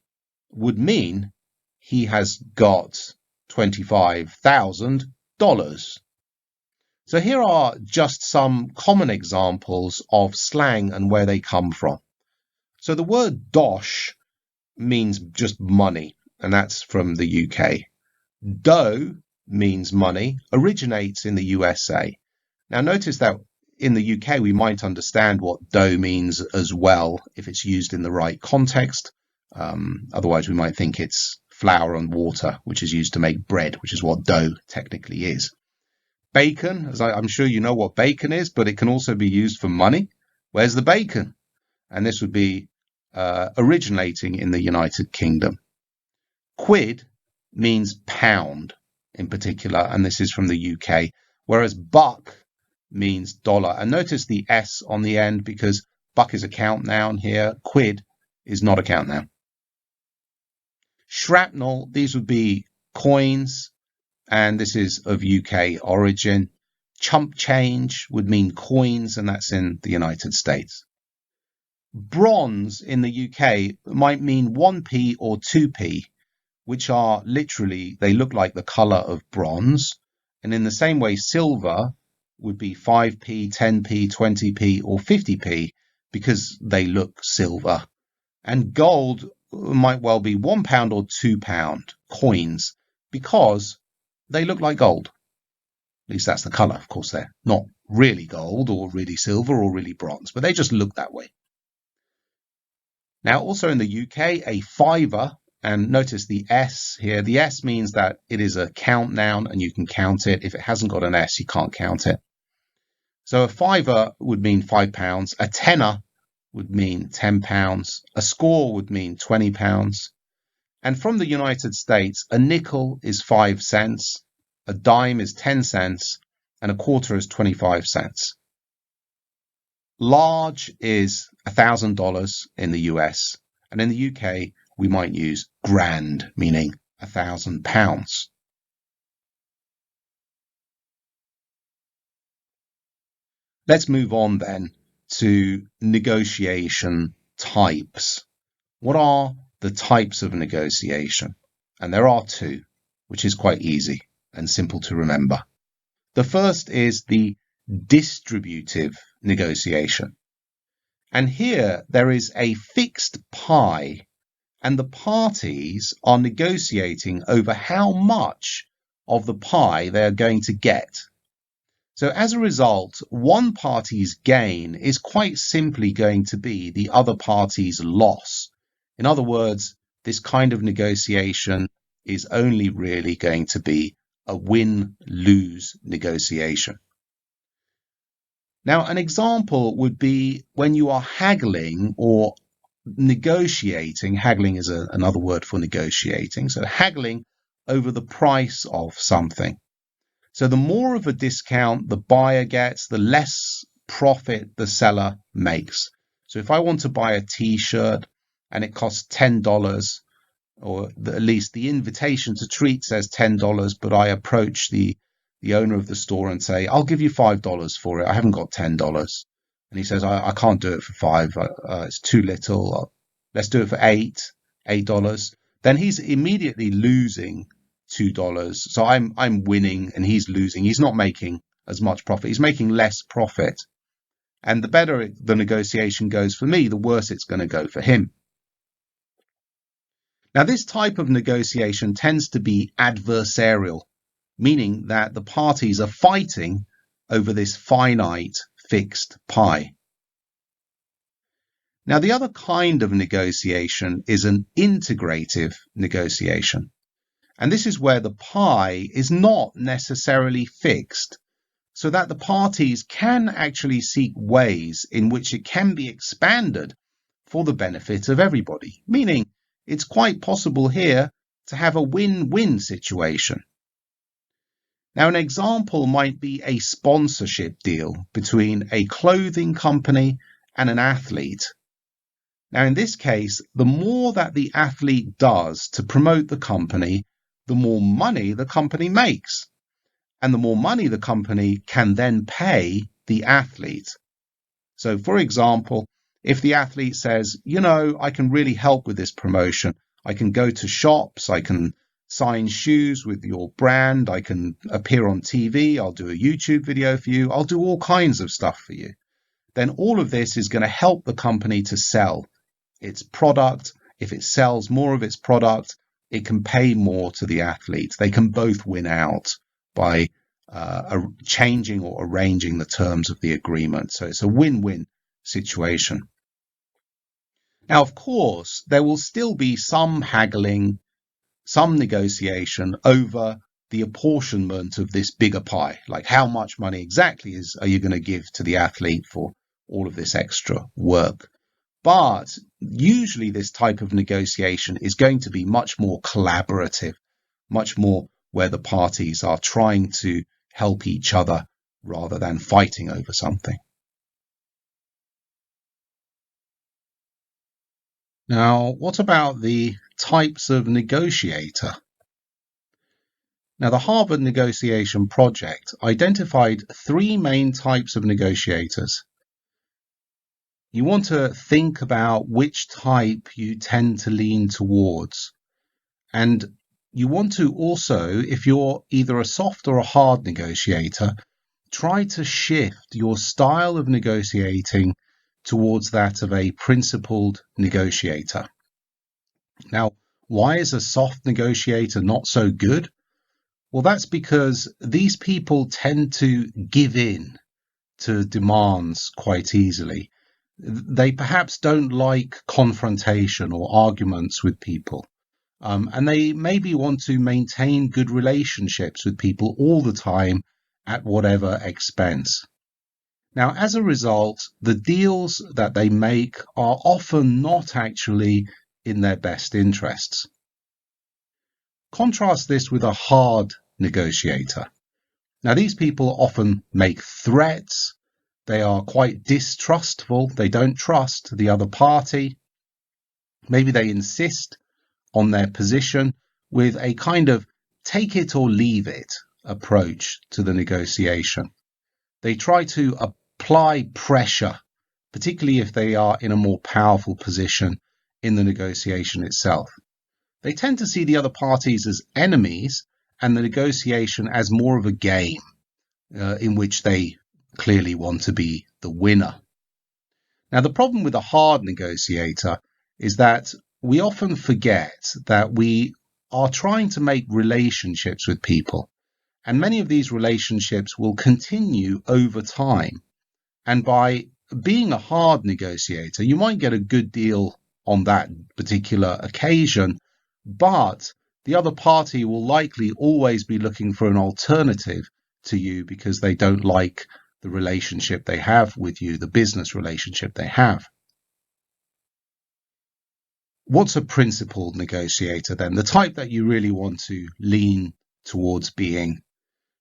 would mean he has got $25,000. So here are just some common examples of slang and where they come from. So the word dosh means just money, and that's from the UK. Dough means money, originates in the USA. Now notice that in the UK we might understand what dough means as well if it's used in the right context. Otherwise we might think it's flour and water, which is used to make bread, which is what dough technically is. Bacon, as I'm sure you know what bacon is, but it can also be used for money. Where's the bacon? And this would be originating in the United Kingdom. Quid means pound in particular, and this is from the UK, whereas buck means dollar. And notice the S on the end because buck is a count noun here. Quid is not a count noun. Shrapnel, these would be coins, and this is of UK origin. Chump change would mean coins, and that's in the United States. Bronze in the UK might mean 1p or 2p, which are literally, they look like the color of bronze. And in the same way, silver would be 5p, 10p, 20p, or 50p because they look silver. And gold might well be £1 or £2 coins because they look like gold. At least that's the color. Of course, they're not really gold or really silver or really bronze, but they just look that way. Now, also in the UK, a fiver, and notice the S here. The S means that it is a count noun and you can count it. If it hasn't got an S, you can't count it. So a fiver would mean £5. A tenner would mean £10. A score would mean £20. And from the United States, a nickel is 5 cents, a dime is 10 cents, and a quarter is 25 cents. Large is $1,000 in the US, and in the UK, we might use grand, meaning £1,000. Let's move on then to negotiation types. What are the types of negotiation? And there are two, which is quite easy and simple to remember. The first is the distributive negotiation. And here there is a fixed pie, and the parties are negotiating over how much of the pie they are going to get. So as a result, one party's gain is quite simply going to be the other party's loss. In other words, this kind of negotiation is only really going to be a win-lose negotiation. Now, an example would be when you are haggling or negotiating. Haggling is another word for negotiating. So haggling over the price of something. So the more of a discount the buyer gets, the less profit the seller makes. So if I want to buy a t-shirt and it costs $10, or at least the invitation to treat says $10, but I approach the owner of the store and say, I'll give you $5 for it. I haven't got $10. And he says, I can't do it for $5. It's too little. Let's do it for $8. Then he's immediately losing $2. So I'm winning and he's losing. He's not making as much profit. He's making less profit. And the better the negotiation goes for me, the worse it's going to go for him. Now, this type of negotiation tends to be adversarial, meaning that the parties are fighting over this finite fixed pie. Now, the other kind of negotiation is an integrative negotiation. And this is where the pie is not necessarily fixed, so that the parties can actually seek ways in which it can be expanded for the benefit of everybody, meaning it's quite possible here to have a win-win situation. Now, an example might be a sponsorship deal between a clothing company and an athlete. Now, in this case, the more that the athlete does to promote the company, the more money the company makes. And the more money the company can then pay the athlete. So, for example, if the athlete says, I can really help with this promotion, I can go to shops, I can sign shoes with your brand, I can appear on TV, I'll do a YouTube video for you, I'll do all kinds of stuff for you, then all of this is going to help the company to sell its product. If it sells more of its product, it can pay more to the athlete. They can both win out by changing or arranging the terms of the agreement. So it's a win-win situation. Now, of course, there will still be some haggling, some negotiation over the apportionment of this bigger pie, like how much money exactly are you going to give to the athlete for all of this extra work. But usually this type of negotiation is going to be much more collaborative, much more where the parties are trying to help each other rather than fighting over something. Now, what about the types of negotiator? Now, the Harvard Negotiation Project identified 3 main types of negotiators. You want to think about which type you tend to lean towards. And you want to also, if you're either a soft or a hard negotiator, try to shift your style of negotiating towards that of a principled negotiator. Now, why is a soft negotiator not so good? Well, that's because these people tend to give in to demands quite easily. They perhaps don't like confrontation or arguments with people. And they maybe want to maintain good relationships with people all the time at whatever expense. Now, as a result, the deals that they make are often not actually in their best interests. Contrast this with a hard negotiator. Now, these people often make threats. They are quite distrustful. They don't trust the other party. Maybe they insist on their position with a kind of take it or leave it approach to the negotiation. They try to apply pressure, particularly if they are in a more powerful position in the negotiation itself. They tend to see the other parties as enemies and the negotiation as more of a game in which they clearly want to be the winner. Now, the problem with a hard negotiator is that we often forget that we are trying to make relationships with people, and many of these relationships will continue over time. And by being a hard negotiator, you might get a good deal on that particular occasion, but the other party will likely always be looking for an alternative to you because they don't like the relationship they have with you, the business relationship they have. What's a principled negotiator then? The type that you really want to lean towards being.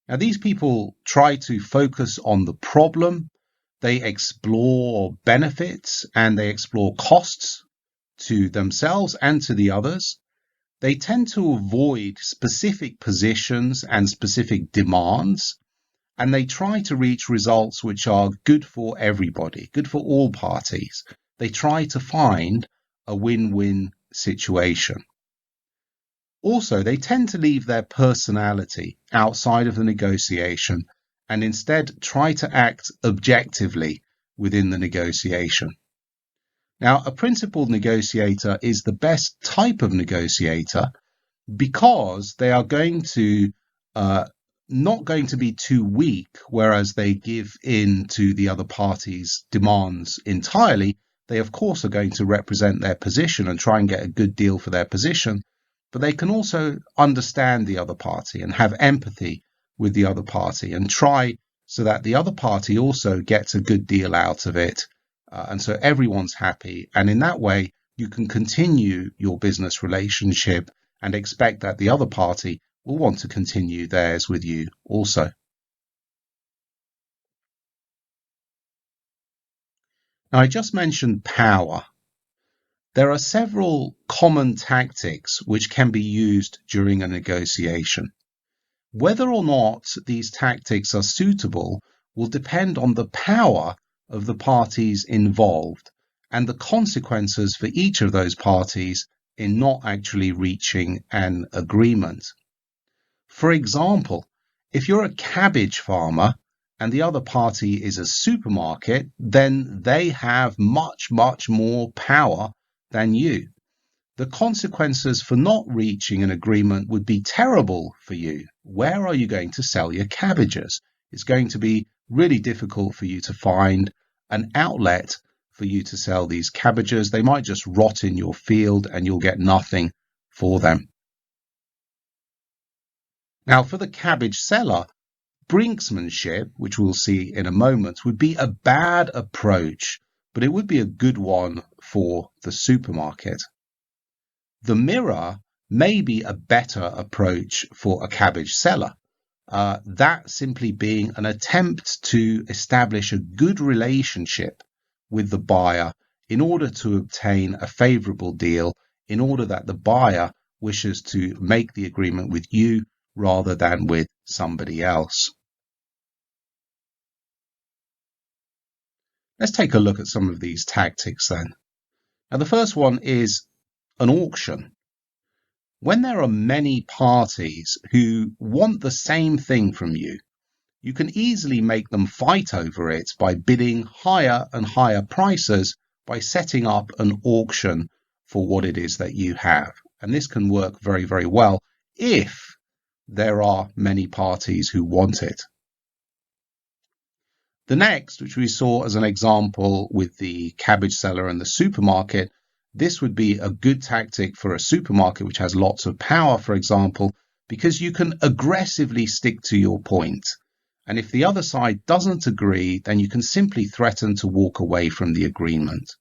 Now, these people try to focus on the problem. They explore benefits and they explore costs to themselves and to the others. They tend to avoid specific positions and specific demands, and they try to reach results which are good for everybody, good for all parties. They try to find a win-win situation. Also, they tend to leave their personality outside of the negotiation and instead try to act objectively within the negotiation. Now, a principled negotiator is the best type of negotiator because they are going to not going to be too weak, whereas they give in to the other party's demands entirely, they of course are going to represent their position and try and get a good deal for their position, but they can also understand the other party and have empathy with the other party and try so that the other party also gets a good deal out of it. And so everyone's happy. And in that way, you can continue your business relationship and expect that the other party will want to continue theirs with you also. Now, I just mentioned power. There are several common tactics which can be used during a negotiation. Whether or not these tactics are suitable will depend on the power of the parties involved and the consequences for each of those parties in not actually reaching an agreement. For example, if you're a cabbage farmer and the other party is a supermarket, then they have much, much more power than you. The consequences for not reaching an agreement would be terrible for you. Where are you going to sell your cabbages? It's going to be really difficult for you to find an outlet for you to sell these cabbages. They might just rot in your field and you'll get nothing for them. Now, for the cabbage seller, brinksmanship, which we'll see in a moment, would be a bad approach, but it would be a good one for the supermarket. The mirror may be a better approach for a cabbage seller, that simply being an attempt to establish a good relationship with the buyer in order to obtain a favorable deal, in order that the buyer wishes to make the agreement with you rather than with somebody else. Let's take a look at some of these tactics then. Now, the first one is an auction. When there are many parties who want the same thing from you, you can easily make them fight over it by bidding higher and higher prices by setting up an auction for what it is that you have. And this can work very, very well if there are many parties who want it. The next, which we saw as an example with the cabbage seller and the supermarket, this would be a good tactic for a supermarket which has lots of power, for example, because you can aggressively stick to your point. And if the other side doesn't agree, then you can simply threaten to walk away from the agreement.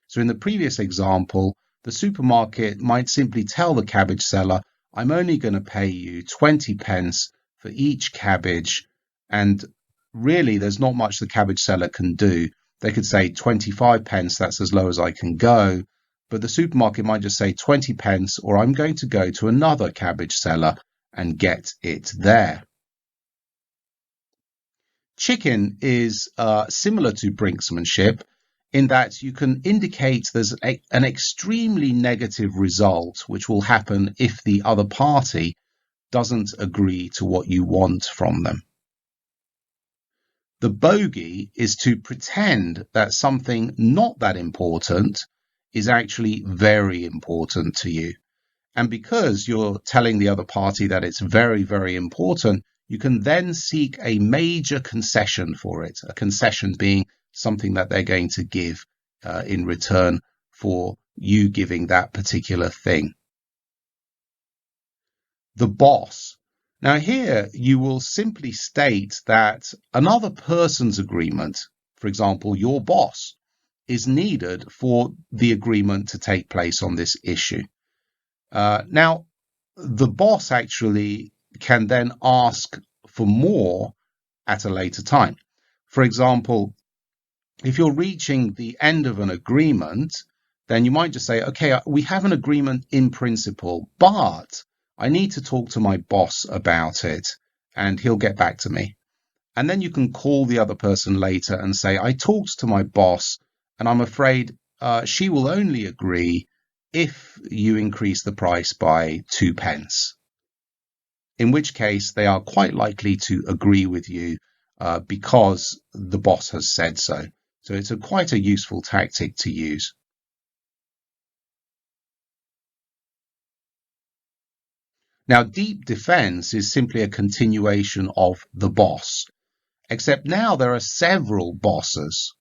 So in the previous example, the supermarket might simply tell the cabbage seller, I'm only going to pay you 20 pence for each cabbage, and really there's not much the cabbage seller can do. They could say 25 pence, that's as low as I can go, but the supermarket might just say 20 pence, or I'm going to go to another cabbage seller and get it there. Chicken is similar to brinksmanship in that you can indicate there's an extremely negative result which will happen if the other party doesn't agree to what you want from them. The bogey is to pretend that something not that important is actually very important to you. And because you're telling the other party that it's very, very important, you can then seek a major concession for it, a concession being something that they're going to give in return for you giving that particular thing. The boss. Now here you will simply state that another person's agreement, for example, your boss, is needed for the agreement to take place on this issue. Now, the boss actually can then ask for more at a later time. For example, if you're reaching the end of an agreement, then you might just say, okay, we have an agreement in principle, but I need to talk to my boss about it and he'll get back to me. And then you can call the other person later and say, I talked to my boss and I'm afraid she will only agree if you increase the price by 2 pence. In which case they are quite likely to agree with you because the boss has said so. So it's quite a useful tactic to use. Now, deep defense is simply a continuation of the boss, except now there are several bosses.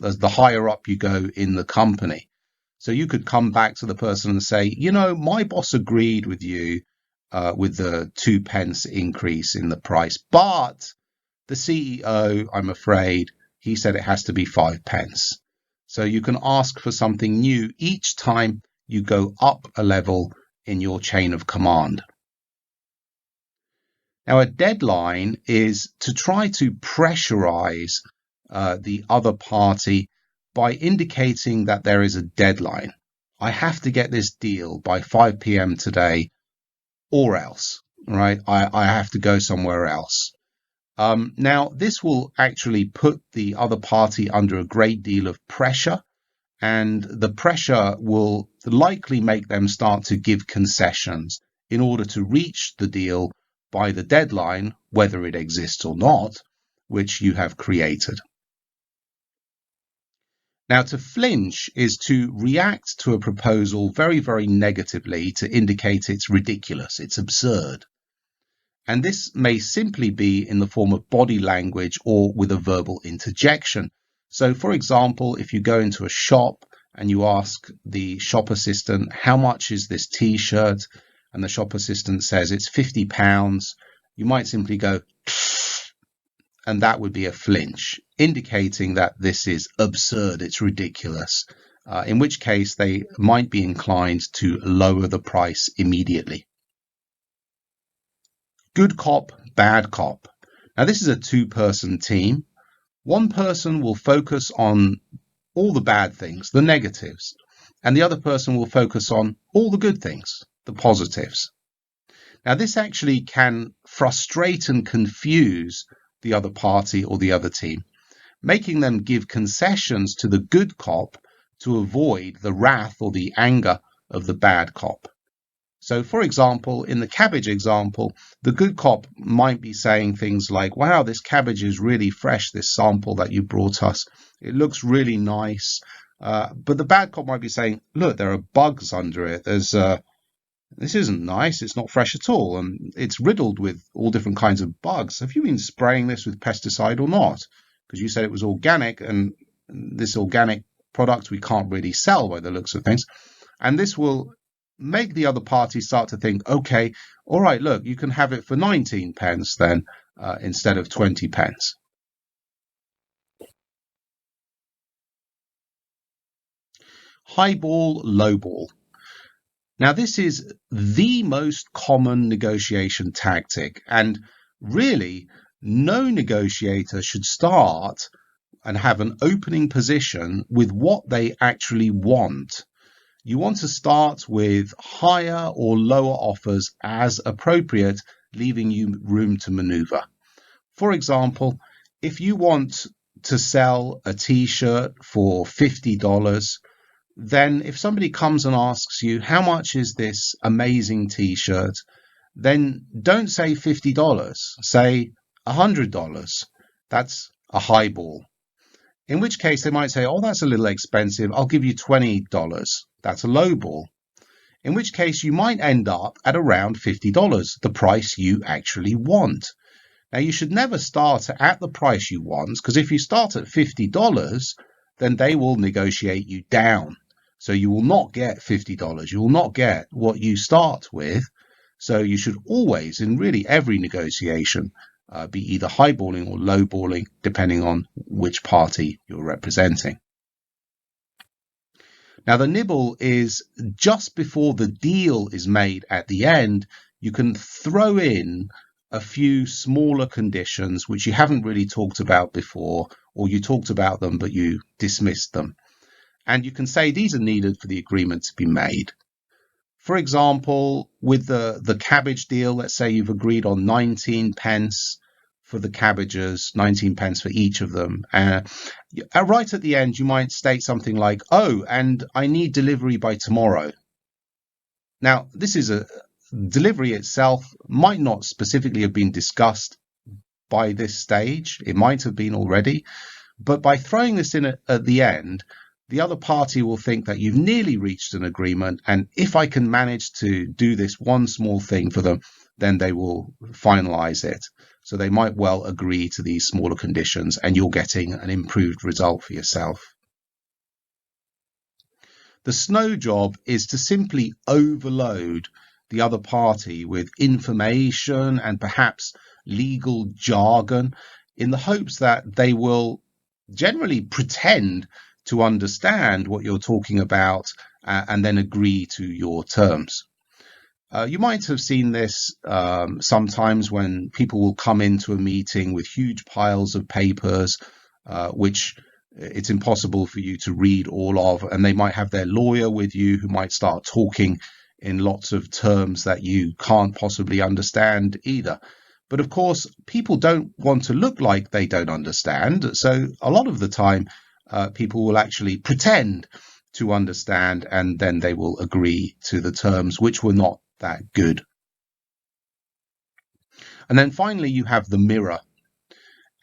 as the higher up you go in the company. So you could come back to the person and say, you know, my boss agreed with you with the 2 pence increase in the price, but the CEO, I'm afraid, he said it has to be 5 pence. So you can ask for something new each time you go up a level in your chain of command. Now, a deadline is to try to pressurize the other party by indicating that there is a deadline. I have to get this deal by 5 p.m. today or else, right? I have to go somewhere else. Now, this will actually put the other party under a great deal of pressure, and the pressure will likely make them start to give concessions in order to reach the deal by the deadline, whether it exists or not, which you have created. Now, to flinch is to react to a proposal very, very negatively to indicate it's ridiculous, it's absurd. And this may simply be in the form of body language or with a verbal interjection. So, for example, if you go into a shop and you ask the shop assistant, how much is this t-shirt? And the shop assistant says it's £50, you might simply go, and that would be a flinch, indicating that this is absurd, it's ridiculous, in which case they might be inclined to lower the price immediately. Good cop, bad cop. Now, this is a 2-person team. One person will focus on all the bad things, the negatives, and the other person will focus on all the good things, the positives. Now, this actually can frustrate and confuse the other party or the other team, making them give concessions to the good cop to avoid the wrath or the anger of the bad cop. So, for example, in the cabbage example, the good cop might be saying things like, wow, this cabbage is really fresh, this sample that you brought us. It looks really nice. But the bad cop might be saying, look, there are bugs under it. This isn't nice. It's not fresh at all. And it's riddled with all different kinds of bugs. Have you been spraying this with pesticide or not? Because you said it was organic, and this organic product we can't really sell by the looks of things. And this will make the other party start to think, okay, all right, look, you can have it for 19 pence then instead of 20 pence. Highball, lowball. Now, this is the most common negotiation tactic, and really no negotiator should start and have an opening position with what they actually want. You want to start with higher or lower offers as appropriate, leaving you room to maneuver. For example, if you want to sell a t-shirt for $50, then if somebody comes and asks you, how much is this amazing t-shirt? Then don't say $50, say $100. That's a highball. In which case they might say, oh, that's a little expensive. I'll give you $20. That's a low ball. In which case you might end up at around $50, the price you actually want. Now, you should never start at the price you want, because if you start at $50, then they will negotiate you down. So you will not get $50. You will not get what you start with. So you should always, in really every negotiation, be either highballing or lowballing, depending on which party you're representing. Now, the nibble is just before the deal is made at the end, you can throw in a few smaller conditions which you haven't really talked about before, or you talked about them but you dismissed them. And you can say these are needed for the agreement to be made. For example, with the cabbage deal, let's say you've agreed on 19 pence for the cabbages, 19 pence for each of them. Right at the end, you might state something like, oh, and I need delivery by tomorrow. Now, this is delivery itself might not specifically have been discussed by this stage. It might have been already. But by throwing this in at the end, the other party will think that you've nearly reached an agreement. And if I can manage to do this one small thing for them, then they will finalize it. So they might well agree to these smaller conditions, and you're getting an improved result for yourself. The snow job is to simply overload the other party with information and perhaps legal jargon in the hopes that they will generally pretend to understand what you're talking about and then agree to your terms. You might have seen this sometimes when people will come into a meeting with huge piles of papers, which it's impossible for you to read all of, and they might have their lawyer with you who might start talking in lots of terms that you can't possibly understand either. But of course, people don't want to look like they don't understand. So a lot of the time, people will actually pretend to understand, and then they will agree to the terms, which were not that good. And then finally, you have the mirror.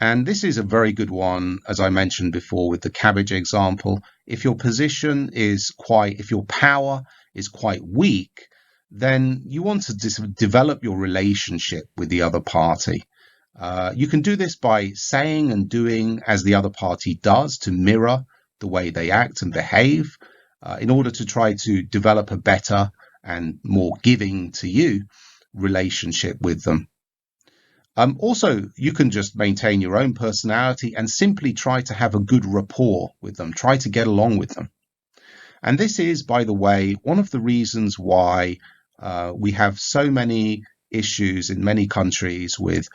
And this is a very good one, as I mentioned before with the cabbage example. If your position is if your power is quite weak, then you want to develop your relationship with the other party. You can do this by saying and doing as the other party does to mirror the way they act and behave in order to try to develop a better and more giving to you relationship with them. Also, you can just maintain your own personality and simply try to have a good rapport with them, try to get along with them. And this is, by the way, one of the reasons why we have so many issues in many countries with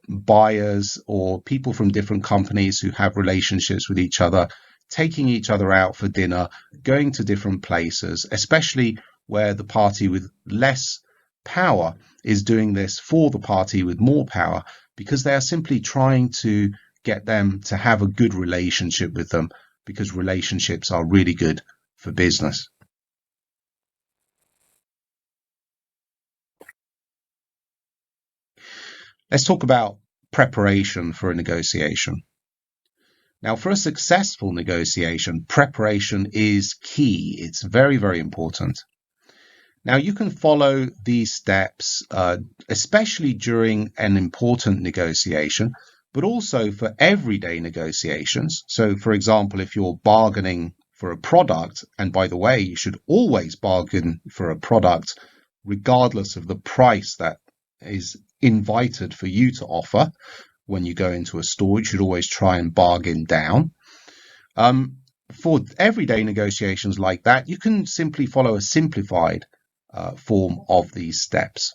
buyers or people from different companies who have relationships with each other, taking each other out for dinner, going to different places, especially where the party with less power is doing this for the party with more power, because they are simply trying to get them to have a good relationship with them, because relationships are really good for business. Let's talk about preparation for a negotiation. Now, for a successful negotiation, preparation is key. It's very, very important. Now, you can follow these steps, especially during an important negotiation, but also for everyday negotiations. So, for example, if you're bargaining for a product, and by the way, you should always bargain for a product, regardless of the price that is invited for you to offer. When you go into a store, you should always try and bargain down. For everyday negotiations like that, you can simply follow a simplified form of these steps.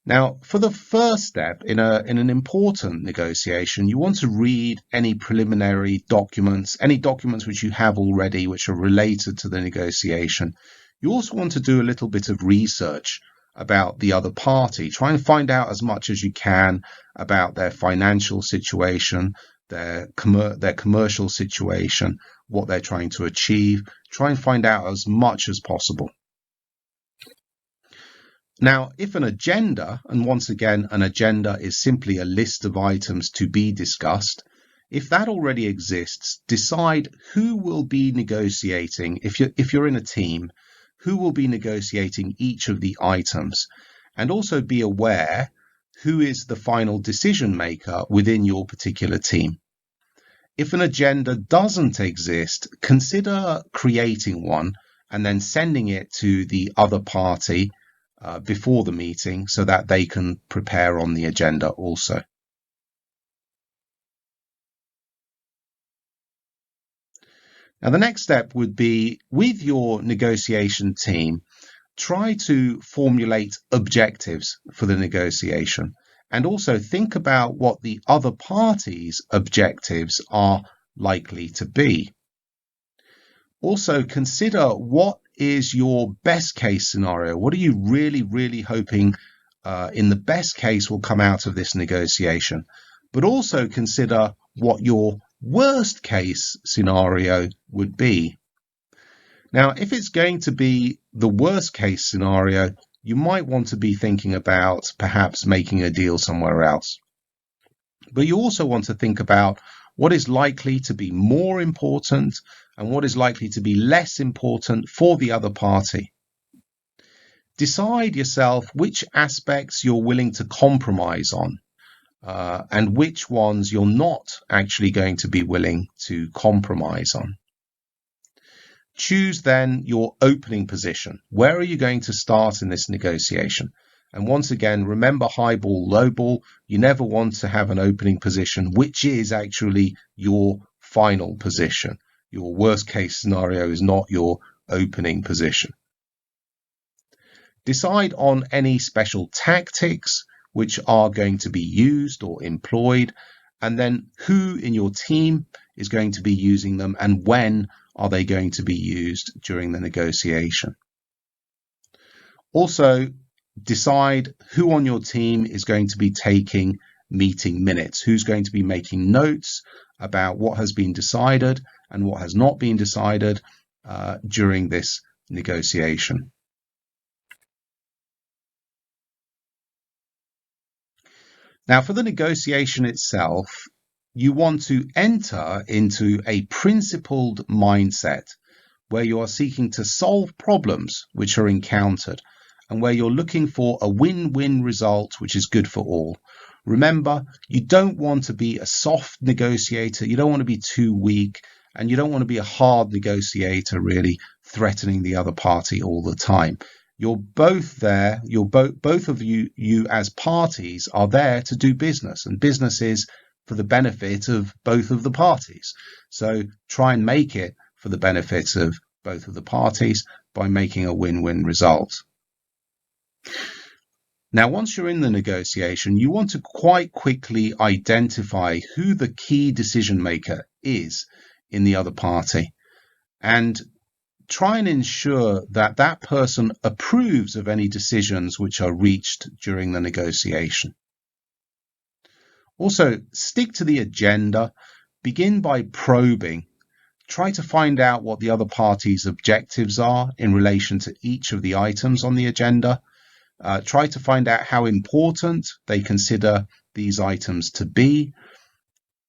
Now, for the first step in an important negotiation, you want to read any preliminary documents, any documents which you have already which are related to the negotiation. You also want to do a little bit of research about the other party. Try and find out as much as you can about their financial situation, their commercial situation, what they're trying to achieve. Try and find out as much as possible. Now, if an agenda, and once again, an agenda is simply a list of items to be discussed, if that already exists, decide who will be negotiating. If you're in a team, who will be negotiating each of the items, and also be aware who is the final decision maker within your particular team. If an agenda doesn't exist, consider creating one and then sending it to the other party before the meeting so that they can prepare on the agenda also. Now, the next step would be, with your negotiation team, try to formulate objectives for the negotiation, and also think about what the other party's objectives are likely to be. Also, consider what is your best case scenario. What are you really, really hoping in the best case will come out of this negotiation? But also consider what your worst case scenario would be. Now, if it's going to be the worst case scenario, you might want to be thinking about perhaps making a deal somewhere else. But you also want to think about what is likely to be more important and what is likely to be less important for the other party. Decide yourself which aspects you're willing to compromise on, and which ones you're not actually going to be willing to compromise on. Choose then your opening position. Where are you going to start in this negotiation? And once again, remember high ball, low ball. You never want to have an opening position, which is actually your final position. Your worst case scenario is not your opening position. Decide on any special tactics which are going to be used or employed, and then who in your team is going to be using them and when are they going to be used during the negotiation. Also, decide who on your team is going to be taking meeting minutes, who's going to be making notes about what has been decided and what has not been decided during this negotiation. Now, for the negotiation itself, you want to enter into a principled mindset where you are seeking to solve problems which are encountered and where you're looking for a win-win result which is good for all. Remember, you don't want to be a soft negotiator, you don't want to be too weak, and you don't want to be a hard negotiator really threatening the other party all the time. You're both there, both of you as parties are there to do business, and business is for the benefit of both of the parties. So try and make it for the benefit of both of the parties by making a win-win result. Now, once you're in the negotiation, you want to quite quickly identify who the key decision maker is in the other party and try and ensure that that person approves of any decisions which are reached during the negotiation. Also, stick to the agenda. Begin by probing. Try to find out what the other party's objectives are in relation to each of the items on the agenda. Try to find out how important they consider these items to be.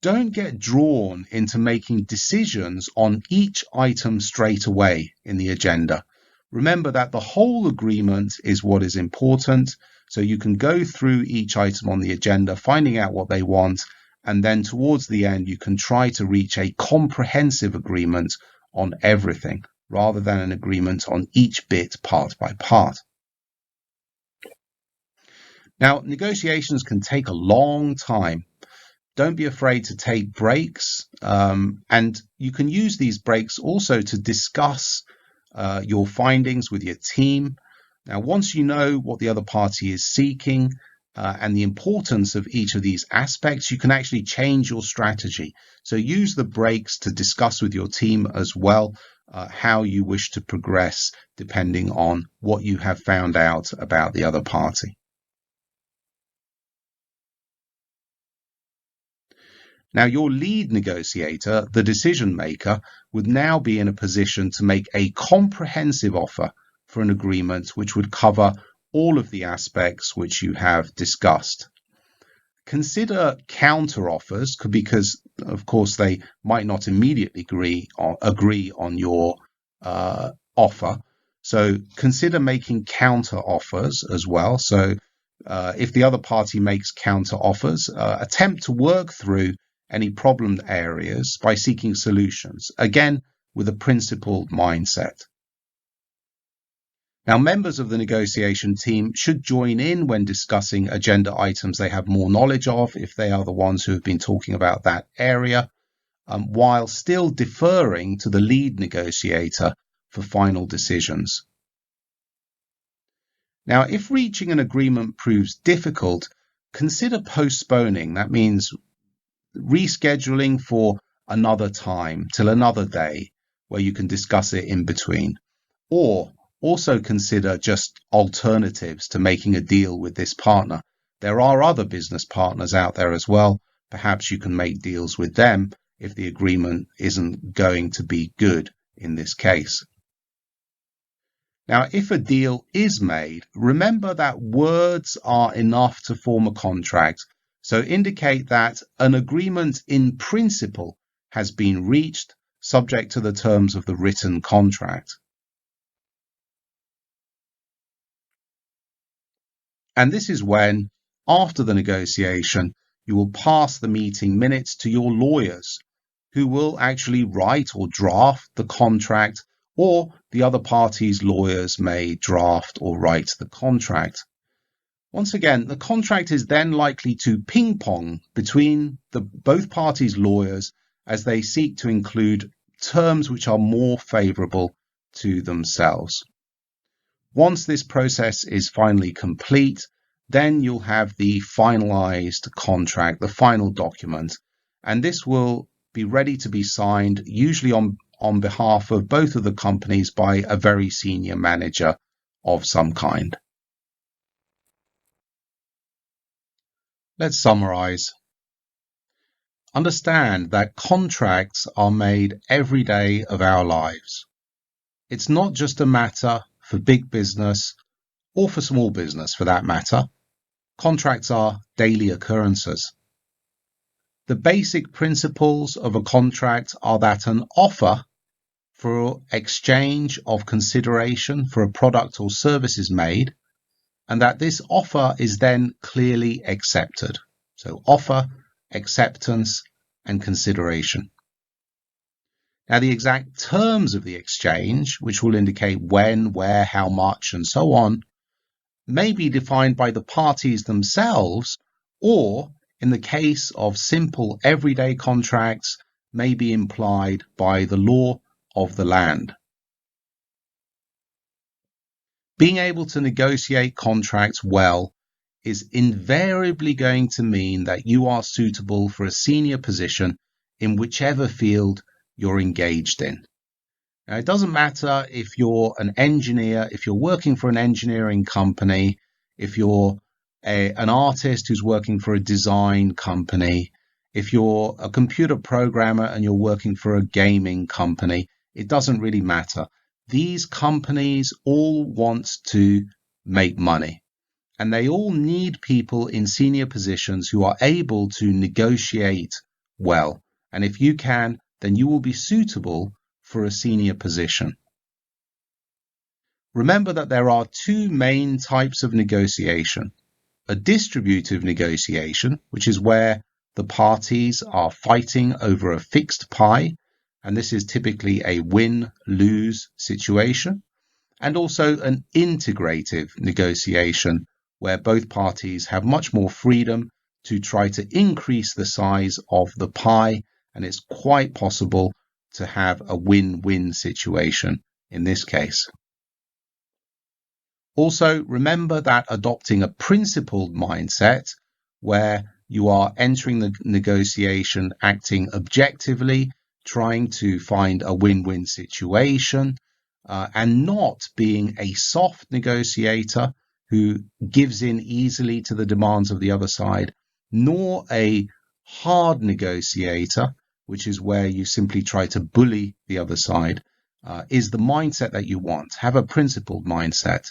Don't get drawn into making decisions on each item straight away in the agenda. Remember that the whole agreement is what is important, so you can go through each item on the agenda, finding out what they want, and then towards the end you can try to reach a comprehensive agreement on everything, rather than an agreement on each bit part by part. Now, negotiations can take a long time. Don't be afraid to take breaks, and you can use these breaks also to discuss your findings with your team. Now, once you know what the other party is seeking and the importance of each of these aspects, you can actually change your strategy. So use the breaks to discuss with your team as well how you wish to progress depending on what you have found out about the other party. Now, your lead negotiator, the decision maker, would now be in a position to make a comprehensive offer for an agreement which would cover all of the aspects which you have discussed. Consider counter offers because, of course, they might not immediately agree on your offer. So consider making counter offers as well. So if the other party makes counter offers, attempt to work through any problem areas by seeking solutions, again, with a principled mindset. Now, members of the negotiation team should join in when discussing agenda items they have more knowledge of, if they are the ones who have been talking about that area, while still deferring to the lead negotiator for final decisions. Now, if reaching an agreement proves difficult, consider postponing. That means rescheduling for another time till another day where you can discuss it in between, or also consider just alternatives to making a deal with this partner. There are other business partners out there as well. Perhaps you can make deals with them if the agreement isn't going to be good in this case. Now, if a deal is made, remember that words are enough to form a contract. So indicate that an agreement in principle has been reached, subject to the terms of the written contract. And this is when, after the negotiation, you will pass the meeting minutes to your lawyers, who will actually write or draft the contract, or the other party's lawyers may draft or write the contract. Once again, the contract is then likely to ping-pong between both parties' lawyers as they seek to include terms which are more favourable to themselves. Once this process is finally complete, then you'll have the finalised contract, the final document, and this will be ready to be signed, usually on behalf of both of the companies by a very senior manager of some kind. Let's summarize. Understand that contracts are made every day of our lives. It's not just a matter for big business or for small business for that matter. Contracts are daily occurrences. The basic principles of a contract are that an offer for exchange of consideration for a product or service is made, and that this offer is then clearly accepted. So offer, acceptance, and consideration. Now, the exact terms of the exchange, which will indicate when, where, how much, and so on, may be defined by the parties themselves, or, in the case of simple everyday contracts, may be implied by the law of the land. Being able to negotiate contracts well is invariably going to mean that you are suitable for a senior position in whichever field you're engaged in. Now, it doesn't matter if you're an engineer, if you're working for an engineering company, if you're an artist who's working for a design company, if you're a computer programmer and you're working for a gaming company, it doesn't really matter. These companies all want to make money, and they all need people in senior positions who are able to negotiate well. And if you can, then you will be suitable for a senior position. Remember that there are two main types of negotiation. A distributive negotiation, which is where the parties are fighting over a fixed pie, and this is typically a win-lose situation, and also an integrative negotiation, where both parties have much more freedom to try to increase the size of the pie, and it's quite possible to have a win-win situation in this case. Also, remember that adopting a principled mindset, where you are entering the negotiation acting objectively, trying to find a win-win situation, and not being a soft negotiator who gives in easily to the demands of the other side, nor a hard negotiator, which is where you simply try to bully the other side, is the mindset that you want. Have a principled mindset.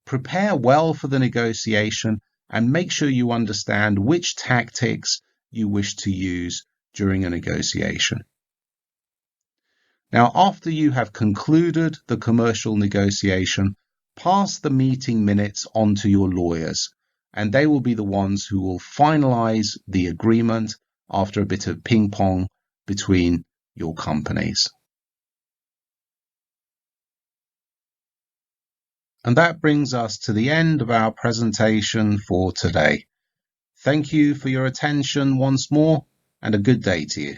Prepare well for the negotiation and make sure you understand which tactics you wish to use during a negotiation. Now, after you have concluded the commercial negotiation, pass the meeting minutes on to your lawyers, and they will be the ones who will finalize the agreement after a bit of ping pong between your companies. And that brings us to the end of our presentation for today. Thank you for your attention once more, and a good day to you.